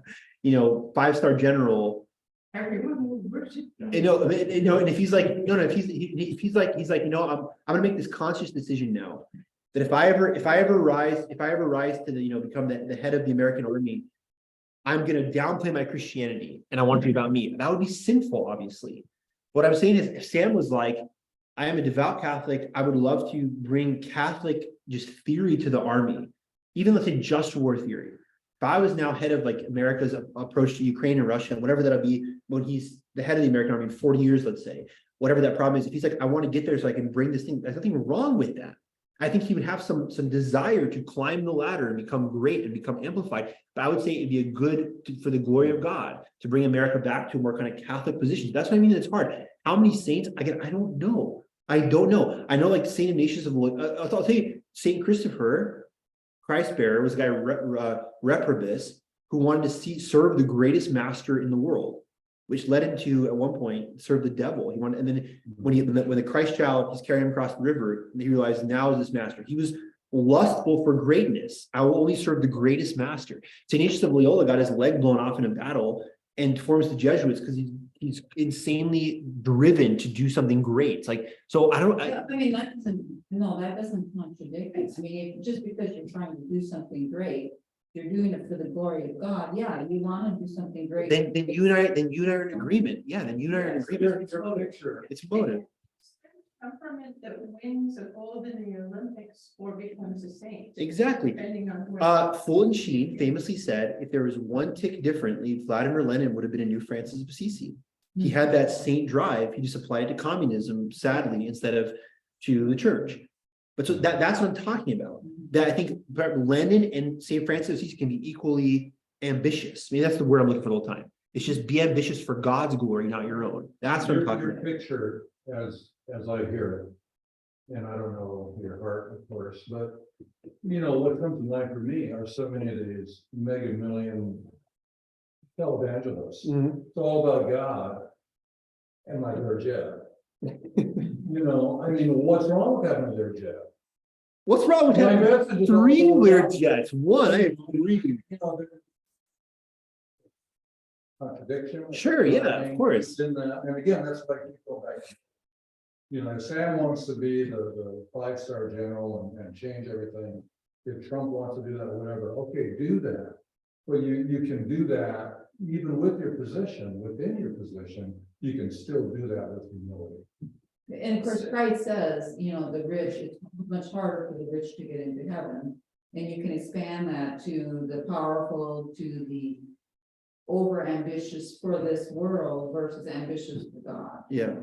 5-star general, Everyone will worship. and if he's like, if he's like, I'm gonna make this conscious decision now that if I ever rise to become the head of the American army, I'm gonna downplay my Christianity and I want it to be about me. That would be sinful, obviously. What I'm saying is, if Sam was like, I am a devout Catholic, I would love to bring Catholic just theory to the army, even let's say just war theory. If I was now head of like America's approach to Ukraine and Russia, whatever that'll be, when he's the head of the American army in 40 years, let's say, whatever that problem is, if he's like, I want to get there so I can bring this thing, there's nothing wrong with that. I think he would have some desire to climb the ladder and become great and become amplified. But I would say it'd be a good for the glory of God to bring America back to a more kind of Catholic position. That's what I mean. It's hard. How many saints? Again, I don't know. I know like Saint Ignatius of I'll tell you, Saint Christopher, Christ bearer, was a guy Reprobus who wanted to serve the greatest master in the world, which led him to at one point serve the devil. He wanted, and then when the Christ child is carrying him across the river, and he realized now is this master. He was lustful for greatness. I will only serve the greatest master. Saint Ignatius of Loyola got his leg blown off in a battle and forms the Jesuits because he's insanely driven to do something great. It's like, so I don't, Yeah, I mean, that doesn't contradict it. I mean, just because you're trying to do something great, you're doing it for the glory of God. Yeah, you want to do something great. then you and I are in agreement. Yeah, then you and I are in agreement. It's motive. Temperament that wins a gold in the Olympics or becomes a saint. Exactly. Depending on where. Fulton Sheen famously said, if there was one tick differently, Vladimir Lenin would have been a new Francis of Assisi. He had that saint drive. He just applied it to communism, sadly, instead of to the church. But so that's what I'm talking about. That I think Lenin and St. Francis of Assisi can be equally ambitious. I mean, that's the word I'm looking for the whole time. It's just be ambitious for God's glory, not your own. That's what I'm talking Your about. picture, as I hear it, and I don't know your heart, of course, but you know, what comes to mind for me are so many of these mega million televangelists. Mhm. It's all about God and my their jet. You know, I mean, what's wrong with having their jet? What's wrong with My having message is all three about weird God. jets? One, I agree. You know, there's contradiction. Sure, yeah, of course. And again, that's why people back. You know, Sam wants to be the five-star general and change everything. If Trump wants to do that, whatever, okay, do that. But you can do that even with your position, within your position, you can still do that with humility. And of course, Christ says, you know, the rich, it's much harder for the rich to get into heaven. And you can expand that to the powerful, to the over ambitious for this world versus ambitious for God. Yeah.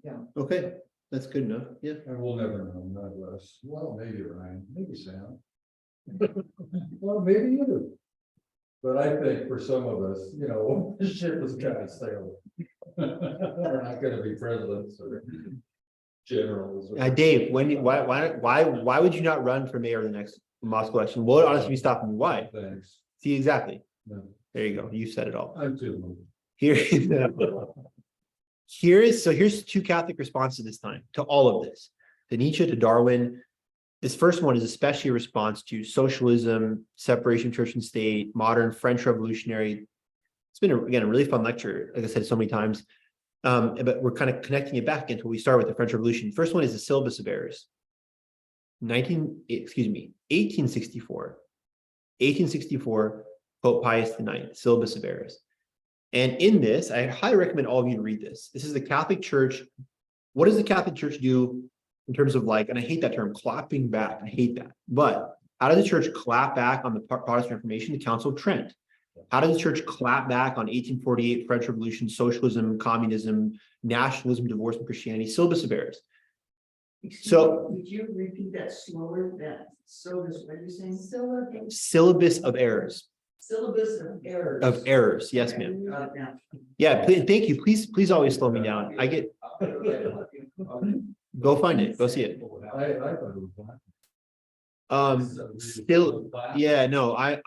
Yeah. Okay, that's good enough. Yeah. And we'll never know, none of us. Well, maybe Ryan, maybe Sam. Well, maybe you do. But I think for some of us, you know, the ship was kind of sailed. We're not gonna be presidents or generals. Dave, why would you not run for mayor of the next Moscow election? What would honestly be stopping you? Why? Thanks. See, exactly. No, There you go. You said it all. I'm too. Here's two Catholic responses this time to all of this, to Nietzsche, to Darwin. This first one is especially a response to socialism, separation of church and state, modern French revolutionary. It's been, again, a really fun lecture, like I said so many times. But we're kind of connecting it back into what we started with the French Revolution. First one is the Syllabus of Errors. 1864. 1864, Pope Pius IX, Syllabus of Errors. And in this, I highly recommend all of you to read this. This is the Catholic Church. What does the Catholic Church do in terms of like, and I hate that term, clapping back. I hate that. But how does the church clap back on the Protestant Reformation, the Council of Trent? How does the church clap back on 1848 French Revolution, socialism, communism, nationalism, divorce from Christianity, Syllabus of Errors? So, Would you repeat that slower, that syllabus, what are you saying? Syllabus of Errors. Syllabus of errors. Of errors, yes, ma'am. Got it now. Yeah, thank you. Please always slow me down. I get, go find it, go see it. I thought it was Still, yeah, no, I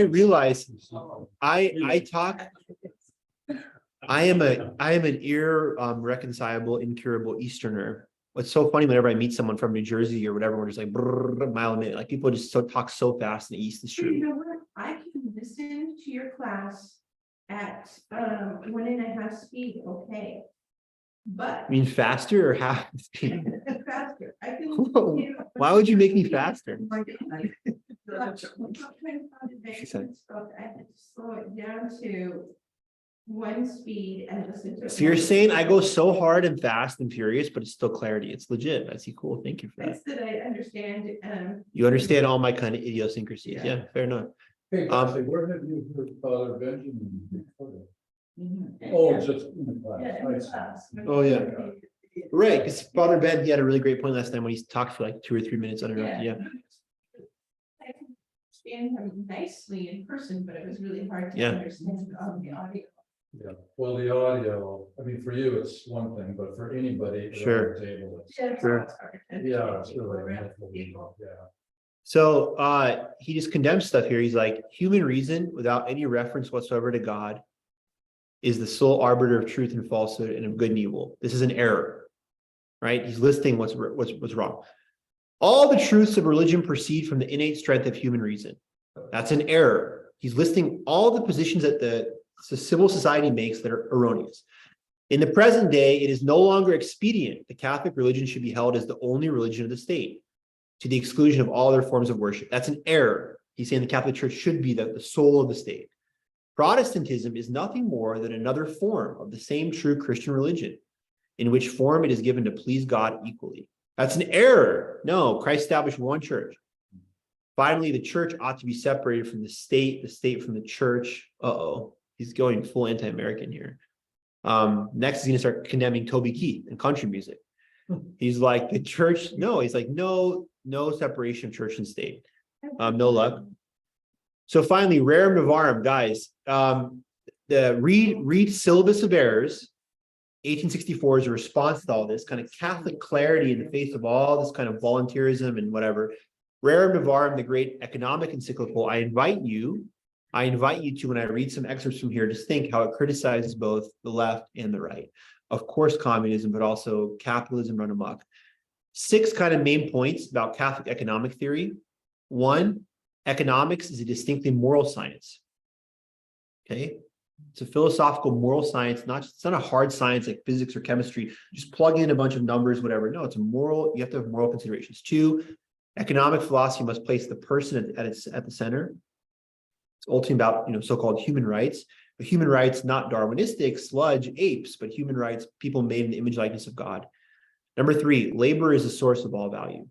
realize I talk, I am an irreconcilable, incurable Easterner. What's so funny whenever I meet someone from New Jersey or whatever, we're just like brrr, a mile a minute, like people just talk so fast in the East. It's You true. know what? I can listen to your class at 1.5 speed, okay? But I mean, faster or half the speed? faster, I can. Whoa, why would you make me faster? But sometimes on advancement stuff, I had to slow it down to 1 speed and listen to. it So you're more. saying I go so hard and fast and furious, but it's still clarity. It's legit. I see. Cool. Thank you for that. That's that I understand, You understand all my kind of idiosyncrasies. Yeah, fair enough. Hey, Darcy, where have you heard Father Benjamin? Mhm. Oh, just in the class. yeah, I in see. class. Oh, yeah. Right, because Father Ben, he had a really great point last time when he talked for like 2 or 3 minutes uninterrupted. Yeah. I can understand him nicely in person, but it was really hard to Yeah. understand on the audio. Yeah, well, the audio, I mean, for you, it's one thing, but for anybody. at Sure. the table, it's- Yeah, Sure. it's hard to Yeah, it's people really. around difficult, people. Yeah. So he just condemns stuff here. He's like, human reason without any reference whatsoever to God is the sole arbiter of truth and falsehood and of good and evil. This is an error, right? He's listing what's wrong. All the truths of religion proceed from the innate strength of human reason. That's an error. He's listing all the positions that the civil society makes that are erroneous. In the present day, it is no longer expedient. The Catholic religion should be held as the only religion of the state, to the exclusion of all other forms of worship. That's an error. He's saying the Catholic Church should be the soul of the state. Protestantism is nothing more than another form of the same true Christian religion, in which form it is given to please God equally. That's an error. No, Christ established one church. Finally, the church ought to be separated from the state from the church. He's going full anti-American here. Next, he's going to start condemning Toby Keith and country music. He's like, the church, no, he's like, no separation of church and state. No luck. So finally, Rerum Novarum, guys, read Syllabus of Errors. 1864 is a response to all this kind of Catholic clarity in the face of all this kind of volunteerism and whatever. Rerum Novarum, the great economic encyclical. I invite you to, when I read some excerpts from here, just think how it criticizes both the left and the right. Of course, communism, but also capitalism run amok. 6 kind of main points about Catholic economic theory. 1, economics is a distinctly moral science. Okay, it's a philosophical moral science, it's not a hard science like physics or chemistry. Just plug in a bunch of numbers, whatever. No, it's a moral, you have to have moral considerations. 2, economic philosophy must place the person at the center. It's ultimately about, so-called human rights, but human rights, not Darwinistic, sludge, apes, but human rights, people made in the image likeness of God. Number 3, labor is the source of all value.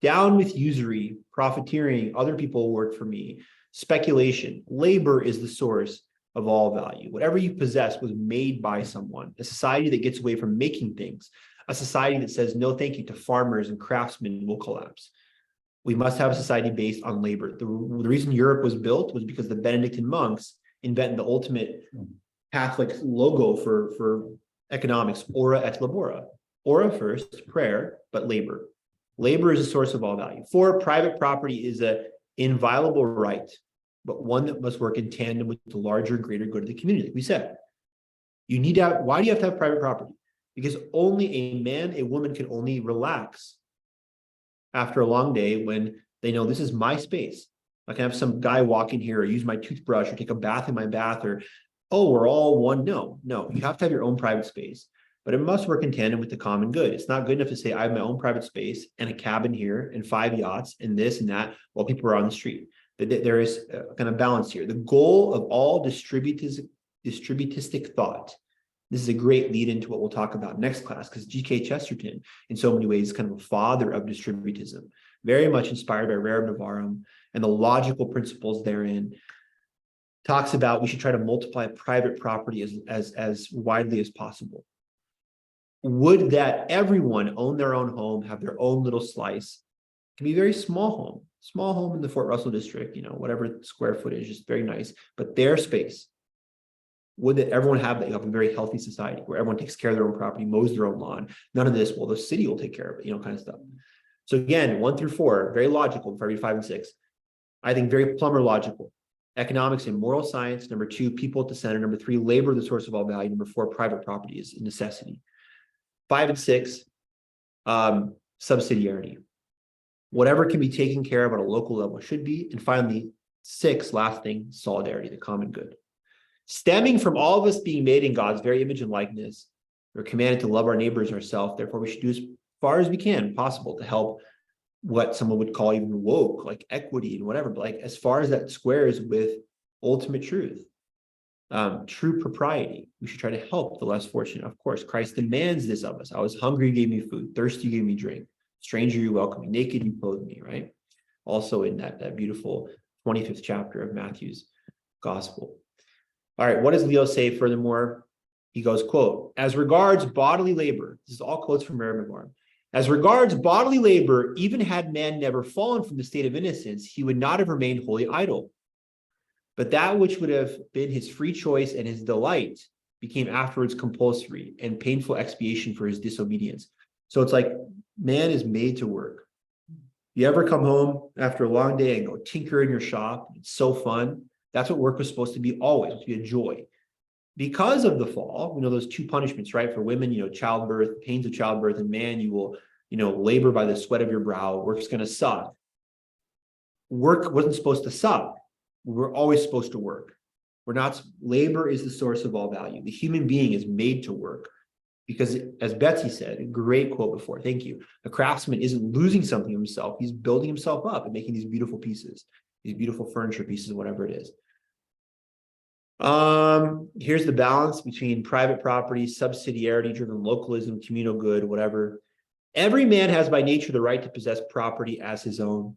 Down with usury, profiteering, other people work for me, speculation. Labor is the source of all value. Whatever you possess was made by someone. A society that gets away from making things, a society that says no thank you to farmers and craftsmen will collapse. We must have a society based on labor. The reason Europe was built was because the Benedictine monks invented the ultimate Catholic logo for economics, ora et labora. Ora first, prayer, but labor. Labor is a source of all value. 4, private property is an inviolable right, but one that must work in tandem with the larger, greater good of the community. Like we said, why do you have to have private property? Because only a man, a woman can only relax after a long day when they know this is my space. I can have some guy walk in here or use my toothbrush or take a bath in my bath or, we're all one. No, you have to have your own private space, but it must work in tandem with the common good. It's not good enough to say I have my own private space and a cabin here and 5 yachts and this and that while people are on the street. There is a kind of balance here. The goal of all distributistic thought. This is a great lead into what we'll talk about next class, because G.K. Chesterton, in so many ways, is kind of a father of distributism, very much inspired by Rerum Novarum and the logical principles therein. Talks about we should try to multiply private property as widely as possible. Would that everyone own their own home, have their own little slice? It can be a very small home in the Fort Russell district, whatever square footage, just very nice, but their space. Would that everyone have that? You have a very healthy society where everyone takes care of their own property, mows their own lawn. None of this, well, the city will take care of it, kind of stuff. So again, 1 through 4, very logical. Before I read 5 and 6, I think very plumber logical. Economics and moral science. Number 2, people at the center. Number 3, labor, the source of all value. Number 4, private property is a necessity. 5 and 6, subsidiarity. Whatever can be taken care of at a local level should be. And finally, 6, last thing, solidarity, the common good. Stemming from all of us being made in God's very image and likeness, we're commanded to love our neighbors ourselves. Therefore, we should do as far as we can possible to help what someone would call even woke, like equity and whatever, but like as far as that squares with ultimate truth, true propriety, we should try to help the less fortunate. Of course, Christ demands this of us. I was hungry, you gave me food. Thirsty, you gave me drink. Stranger, you welcome me. Naked, you clothed me, right? Also in that beautiful 25th chapter of Matthew's gospel. All right, what does Leo say furthermore? He goes, quote, as regards bodily labor, this is all quotes from Rerum Novarum. As regards bodily labor, even had man never fallen from the state of innocence, he would not have remained wholly idle. But that which would have been his free choice and his delight became afterwards compulsory and painful expiation for his disobedience. So it's like man is made to work. You ever come home after a long day and go tinker in your shop? It's so fun. That's what work was supposed to be always, to be a joy. Because of the fall, those 2 punishments, right? For women, childbirth, pains of childbirth, and man, you will, labor by the sweat of your brow. Work's going to suck. Work wasn't supposed to suck. We were always supposed to work. Labor is the source of all value. The human being is made to work. Because as Betsy said, a great quote before, thank you. A craftsman isn't losing something himself, he's building himself up and making these beautiful pieces, these beautiful furniture pieces, whatever it is. Here's the balance between private property, subsidiarity driven localism, communal good, whatever. Every man has by nature the right to possess property as his own.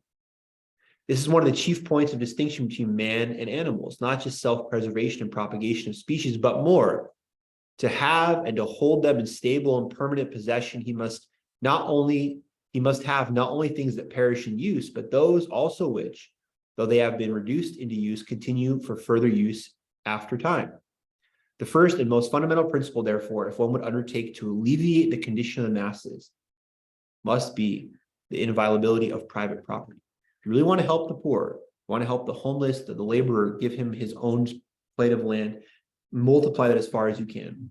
This is one of the chief points of distinction between man and animals, not just self-preservation and propagation of species, but more. To have and to hold them in stable and permanent possession, he must have not only things that perish in use, but those also which, though they have been reduced into use, continue for further use after time. The first and most fundamental principle, therefore, if one would undertake to alleviate the condition of the masses, must be the inviolability of private property. If you really want to help the poor, want to help the homeless, the laborer, give him his own plate of land, multiply that as far as you can.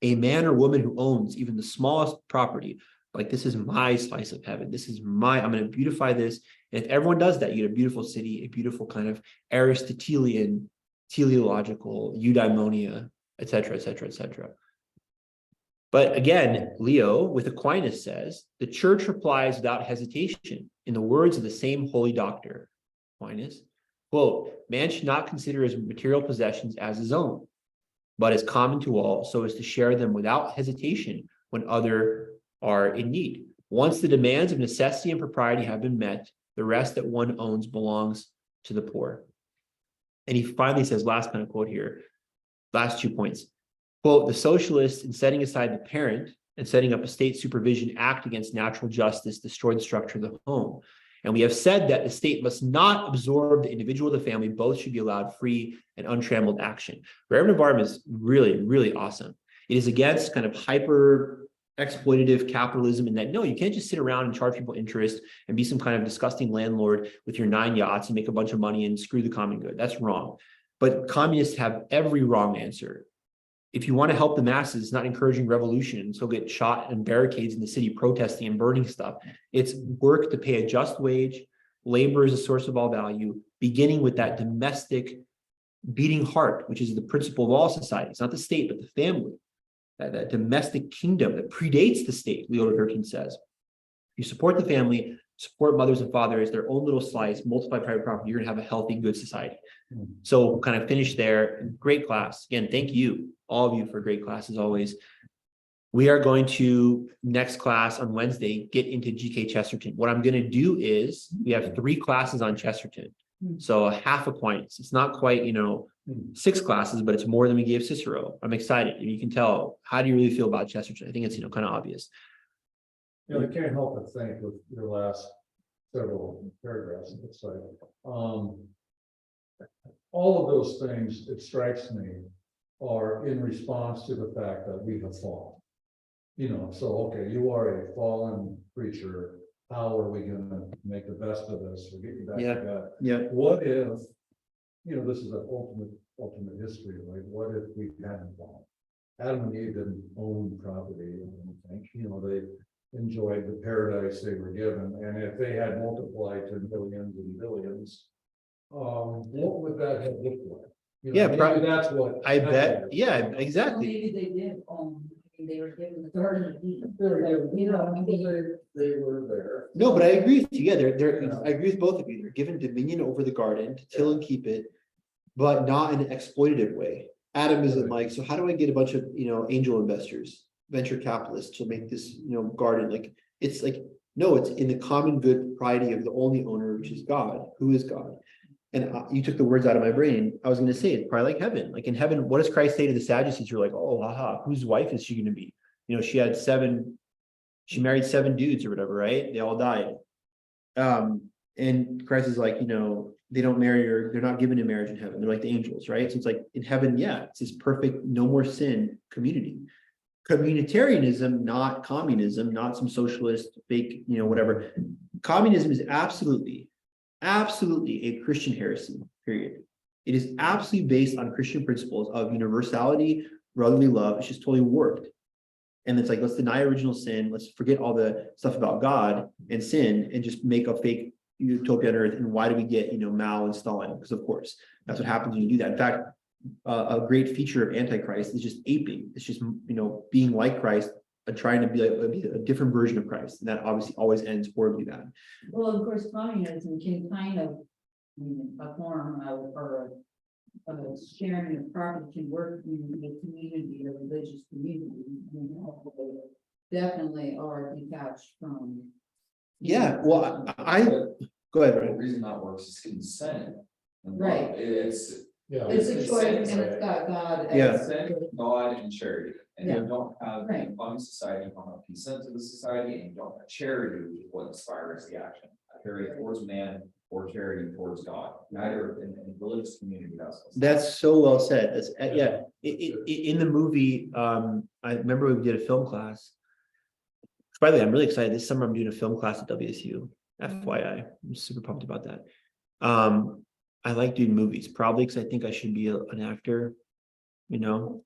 A man or woman who owns even the smallest property, like this is my slice of heaven, I'm going to beautify this. And if everyone does that, you get a beautiful city, a beautiful kind of Aristotelian, teleological eudaimonia, etc., etc., etc. But again, Leo with Aquinas says, the church replies without hesitation in the words of the same holy doctor, Aquinas, quote, man should not consider his material possessions as his own, but as common to all, so as to share them without hesitation when others are in need. Once the demands of necessity and propriety have been met, the rest that one owns belongs to the poor. And he finally says, last kind of quote here, last 2 points. Quote, the socialists, in setting aside the parent and setting up a state supervision, act against natural justice, destroy the structure of the home. And we have said that the state must not absorb the individual, the family, both should be allowed free and untrammeled action. Rerum Novarum is really, really awesome. It is against kind of hyper exploitative capitalism in that, no, you can't just sit around and charge people interest and be some kind of disgusting landlord with your 9 yachts and make a bunch of money and screw the common good. That's wrong. But communists have every wrong answer. If you want to help the masses, it's not encouraging revolution, so get shot in barricades in the city protesting and burning stuff. It's work to pay a just wage. Labor is a source of all value, beginning with that domestic beating heart, which is the principle of all societies, not the state, but the family. That domestic kingdom that predates the state, Leo XIII says. You support the family, support mothers and fathers, their own little slice, multiply private property, you're going to have a healthy, good society. So kind of finish there. Great class. Again, thank you, all of you, for a great class as always. We are going to, next class on Wednesday, get into GK Chesterton. What I'm going to do is, we have 3 classes on Chesterton. So a half Aquinas. It's not quite, 6 classes, but it's more than we gave Cicero. I'm excited. You can tell, how do you really feel about Chesterton? I think it's, kind of obvious. I can't help but think with your last several paragraphs, it's like, all of those things, it strikes me, are in response to the fact that we have fallen. So, okay, you are a fallen creature. How are we gonna make the best of this? We'll get you back to God. Yeah. What if, this is an ultimate history, right? What if we hadn't fallen? Adam and Eve didn't own property, I don't think, they enjoyed the paradise they were given, and if they had multiplied to billions and billions, what would that have looked like? Maybe that's what I bet. Yeah, Well, exactly. maybe they did, they were given the Garden of Eden. they were there. No, but I agree with you. Yeah, I agree with both of you. They're given dominion over the garden to till and keep it, but not in an exploitative way. Adam isn't like, so how do I get a bunch of, angel investors, venture capitalists to make this, garden? Like, it's like, no, it's in the common good propriety of the only owner, which is God. Who is God? And you took the words out of my brain. I was going to say, it's probably like heaven. Like in heaven, what does Christ say to the Sadducees? You're like, oh, haha, whose wife is she going to be? She married 7 dudes or whatever, right? They all died. And Christ is like, they don't marry or they're not given in marriage in heaven. They're like the angels, right? So it's like in heaven, yeah, it's this perfect, no more sin community. Communitarianism, not communism, not some socialist fake, whatever. Communism is absolutely a Christian heresy, period. It is absolutely based on Christian principles of universality, brotherly love. It's just totally warped. And it's like, let's deny original sin. Let's forget all the stuff about God and sin and just make a fake utopia on earth. And why do we get, Mao and Stalin? Because of course, that's what happens when you do that. In fact, a great feature of Antichrist is just aping. It's just, being like Christ and trying to be a different version of Christ. And that obviously always ends horribly bad. Well, of course, communism can kind of, a form of, or a sharing of property can work in the community, a religious community. Definitely are detached from. Yeah, well, I go ahead, The Ryan. reason that works is consent. and love. Right. It's Yeah. It's a It's choice and consent, it's got God. as- Yeah. consent, God and charity. And Yeah. you don't have Right. a loving society, you don't have consent to the society, and you don't have charity, which is what inspires the action. Charity towards man or charity towards God, neither in religious community. That's so well said. That's yeah. In the movie, I remember we did a film class. By the way, I'm really excited. This summer I'm doing a film class at WSU. FYI, I'm super pumped about that. I like doing movies, probably because I think I should be an actor. You're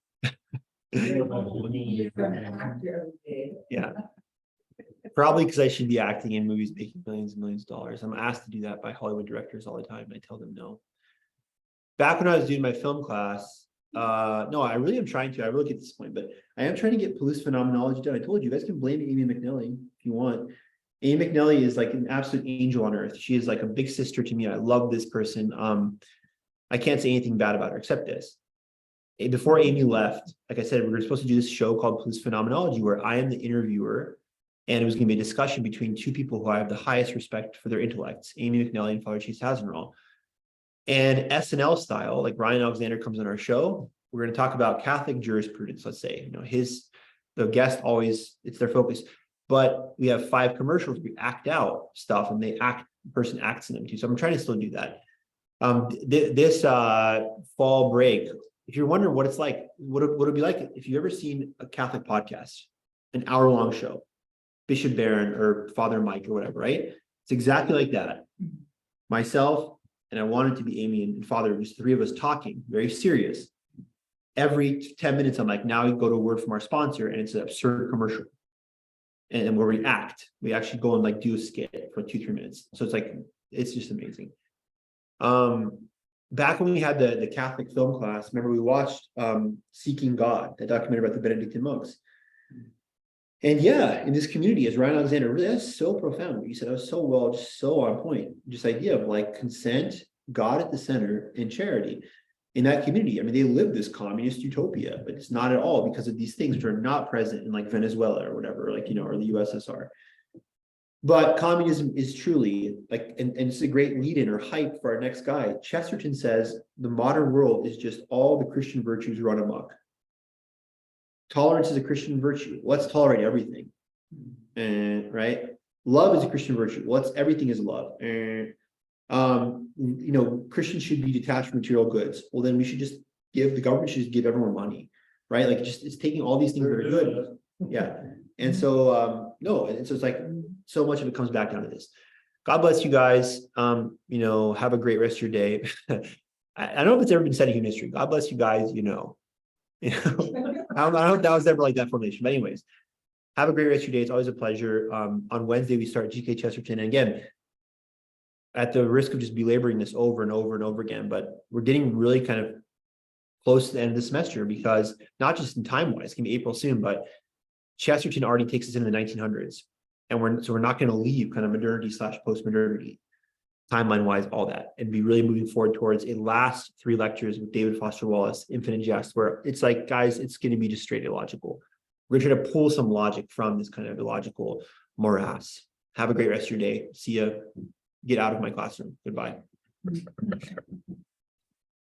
an actor, okay. Yeah. Probably because I should be acting in movies making millions and millions of dollars. I'm asked to do that by Hollywood directors all the time, and I tell them no. Back when I was doing my film class, no, I really am trying to. I really get this point, but I am trying to get police phenomenology done. I told you guys can blame Amy McNally if you want. Amy McNally is like an absolute angel on earth. She is like a big sister to me. I love this person. I can't say anything bad about her except this. Before Amy left, like I said, we were supposed to do this show called Police Phenomenology, where I am the interviewer, and it was going to be a discussion between two people who I have the highest respect for their intellects, Amy McNally and Father Chase Hasenrall. And SNL style, like Ryan Alexander comes on our show, we're going to talk about Catholic jurisprudence, let's say. The guest always, it's their focus. But we have 5 commercials, we act out stuff, and the person acts in them too. So I'm trying to still do that. This fall break, if you're wondering what it's like, what it'd be like if you've ever seen a Catholic podcast, an hour-long show, Bishop Barron or Father Mike or whatever, right? It's exactly like that. Myself, and I wanted to be Amy and Father, just 3 of us talking, very serious. Every 10 minutes, I'm like, now we go to a word from our sponsor, and it's an absurd commercial. And where we act, we actually go and like do a skit for 2-3 minutes. So it's just amazing. Back when we had the Catholic film class, remember we watched Seeking God, that documentary about the Benedictine monks. And yeah, in this community, as Ryan Alexander, really, that's so profound what you said. That was so well, just so on point. Just idea of like consent, God at the center, and charity in that community. I mean, they live this communist utopia, but it's not at all because of these things which are not present in like Venezuela or whatever, or the USSR. But communism is truly like, and it's a great lead-in or hype for our next guy. Chesterton says the modern world is just all the Christian virtues run amok. Tolerance is a Christian virtue. Let's tolerate everything. And right. Love is a Christian virtue. Everything is love. And Christians should be detached from material goods. Well, then we should just the government should just give everyone money, right? Like it's taking all these things that are good. Yeah. And so no, and so it's like so much of it comes back down to this. God bless you guys. Have a great rest of your day. I don't know if it's ever been said in human history. God bless you guys, I don't know if that was ever like that formation, but anyways, have a great rest of your day. It's always a pleasure. On Wednesday, we start GK Chesterton. And again, at the risk of just belaboring this over and over and over again, but we're getting really kind of close to the end of the semester because not just in time-wise, it's gonna be April soon, but Chesterton already takes us into the 1900s. And we're not going to leave kind of modernity/post-modernity, timeline-wise, all that, and be really moving forward towards a last 3 lectures with David Foster Wallace, Infinite Jest, where it's like, guys, it's going to be just straight illogical. We're going to try to pull some logic from this kind of illogical morass. Have a great rest of your day. See you. Get out of my classroom. Goodbye.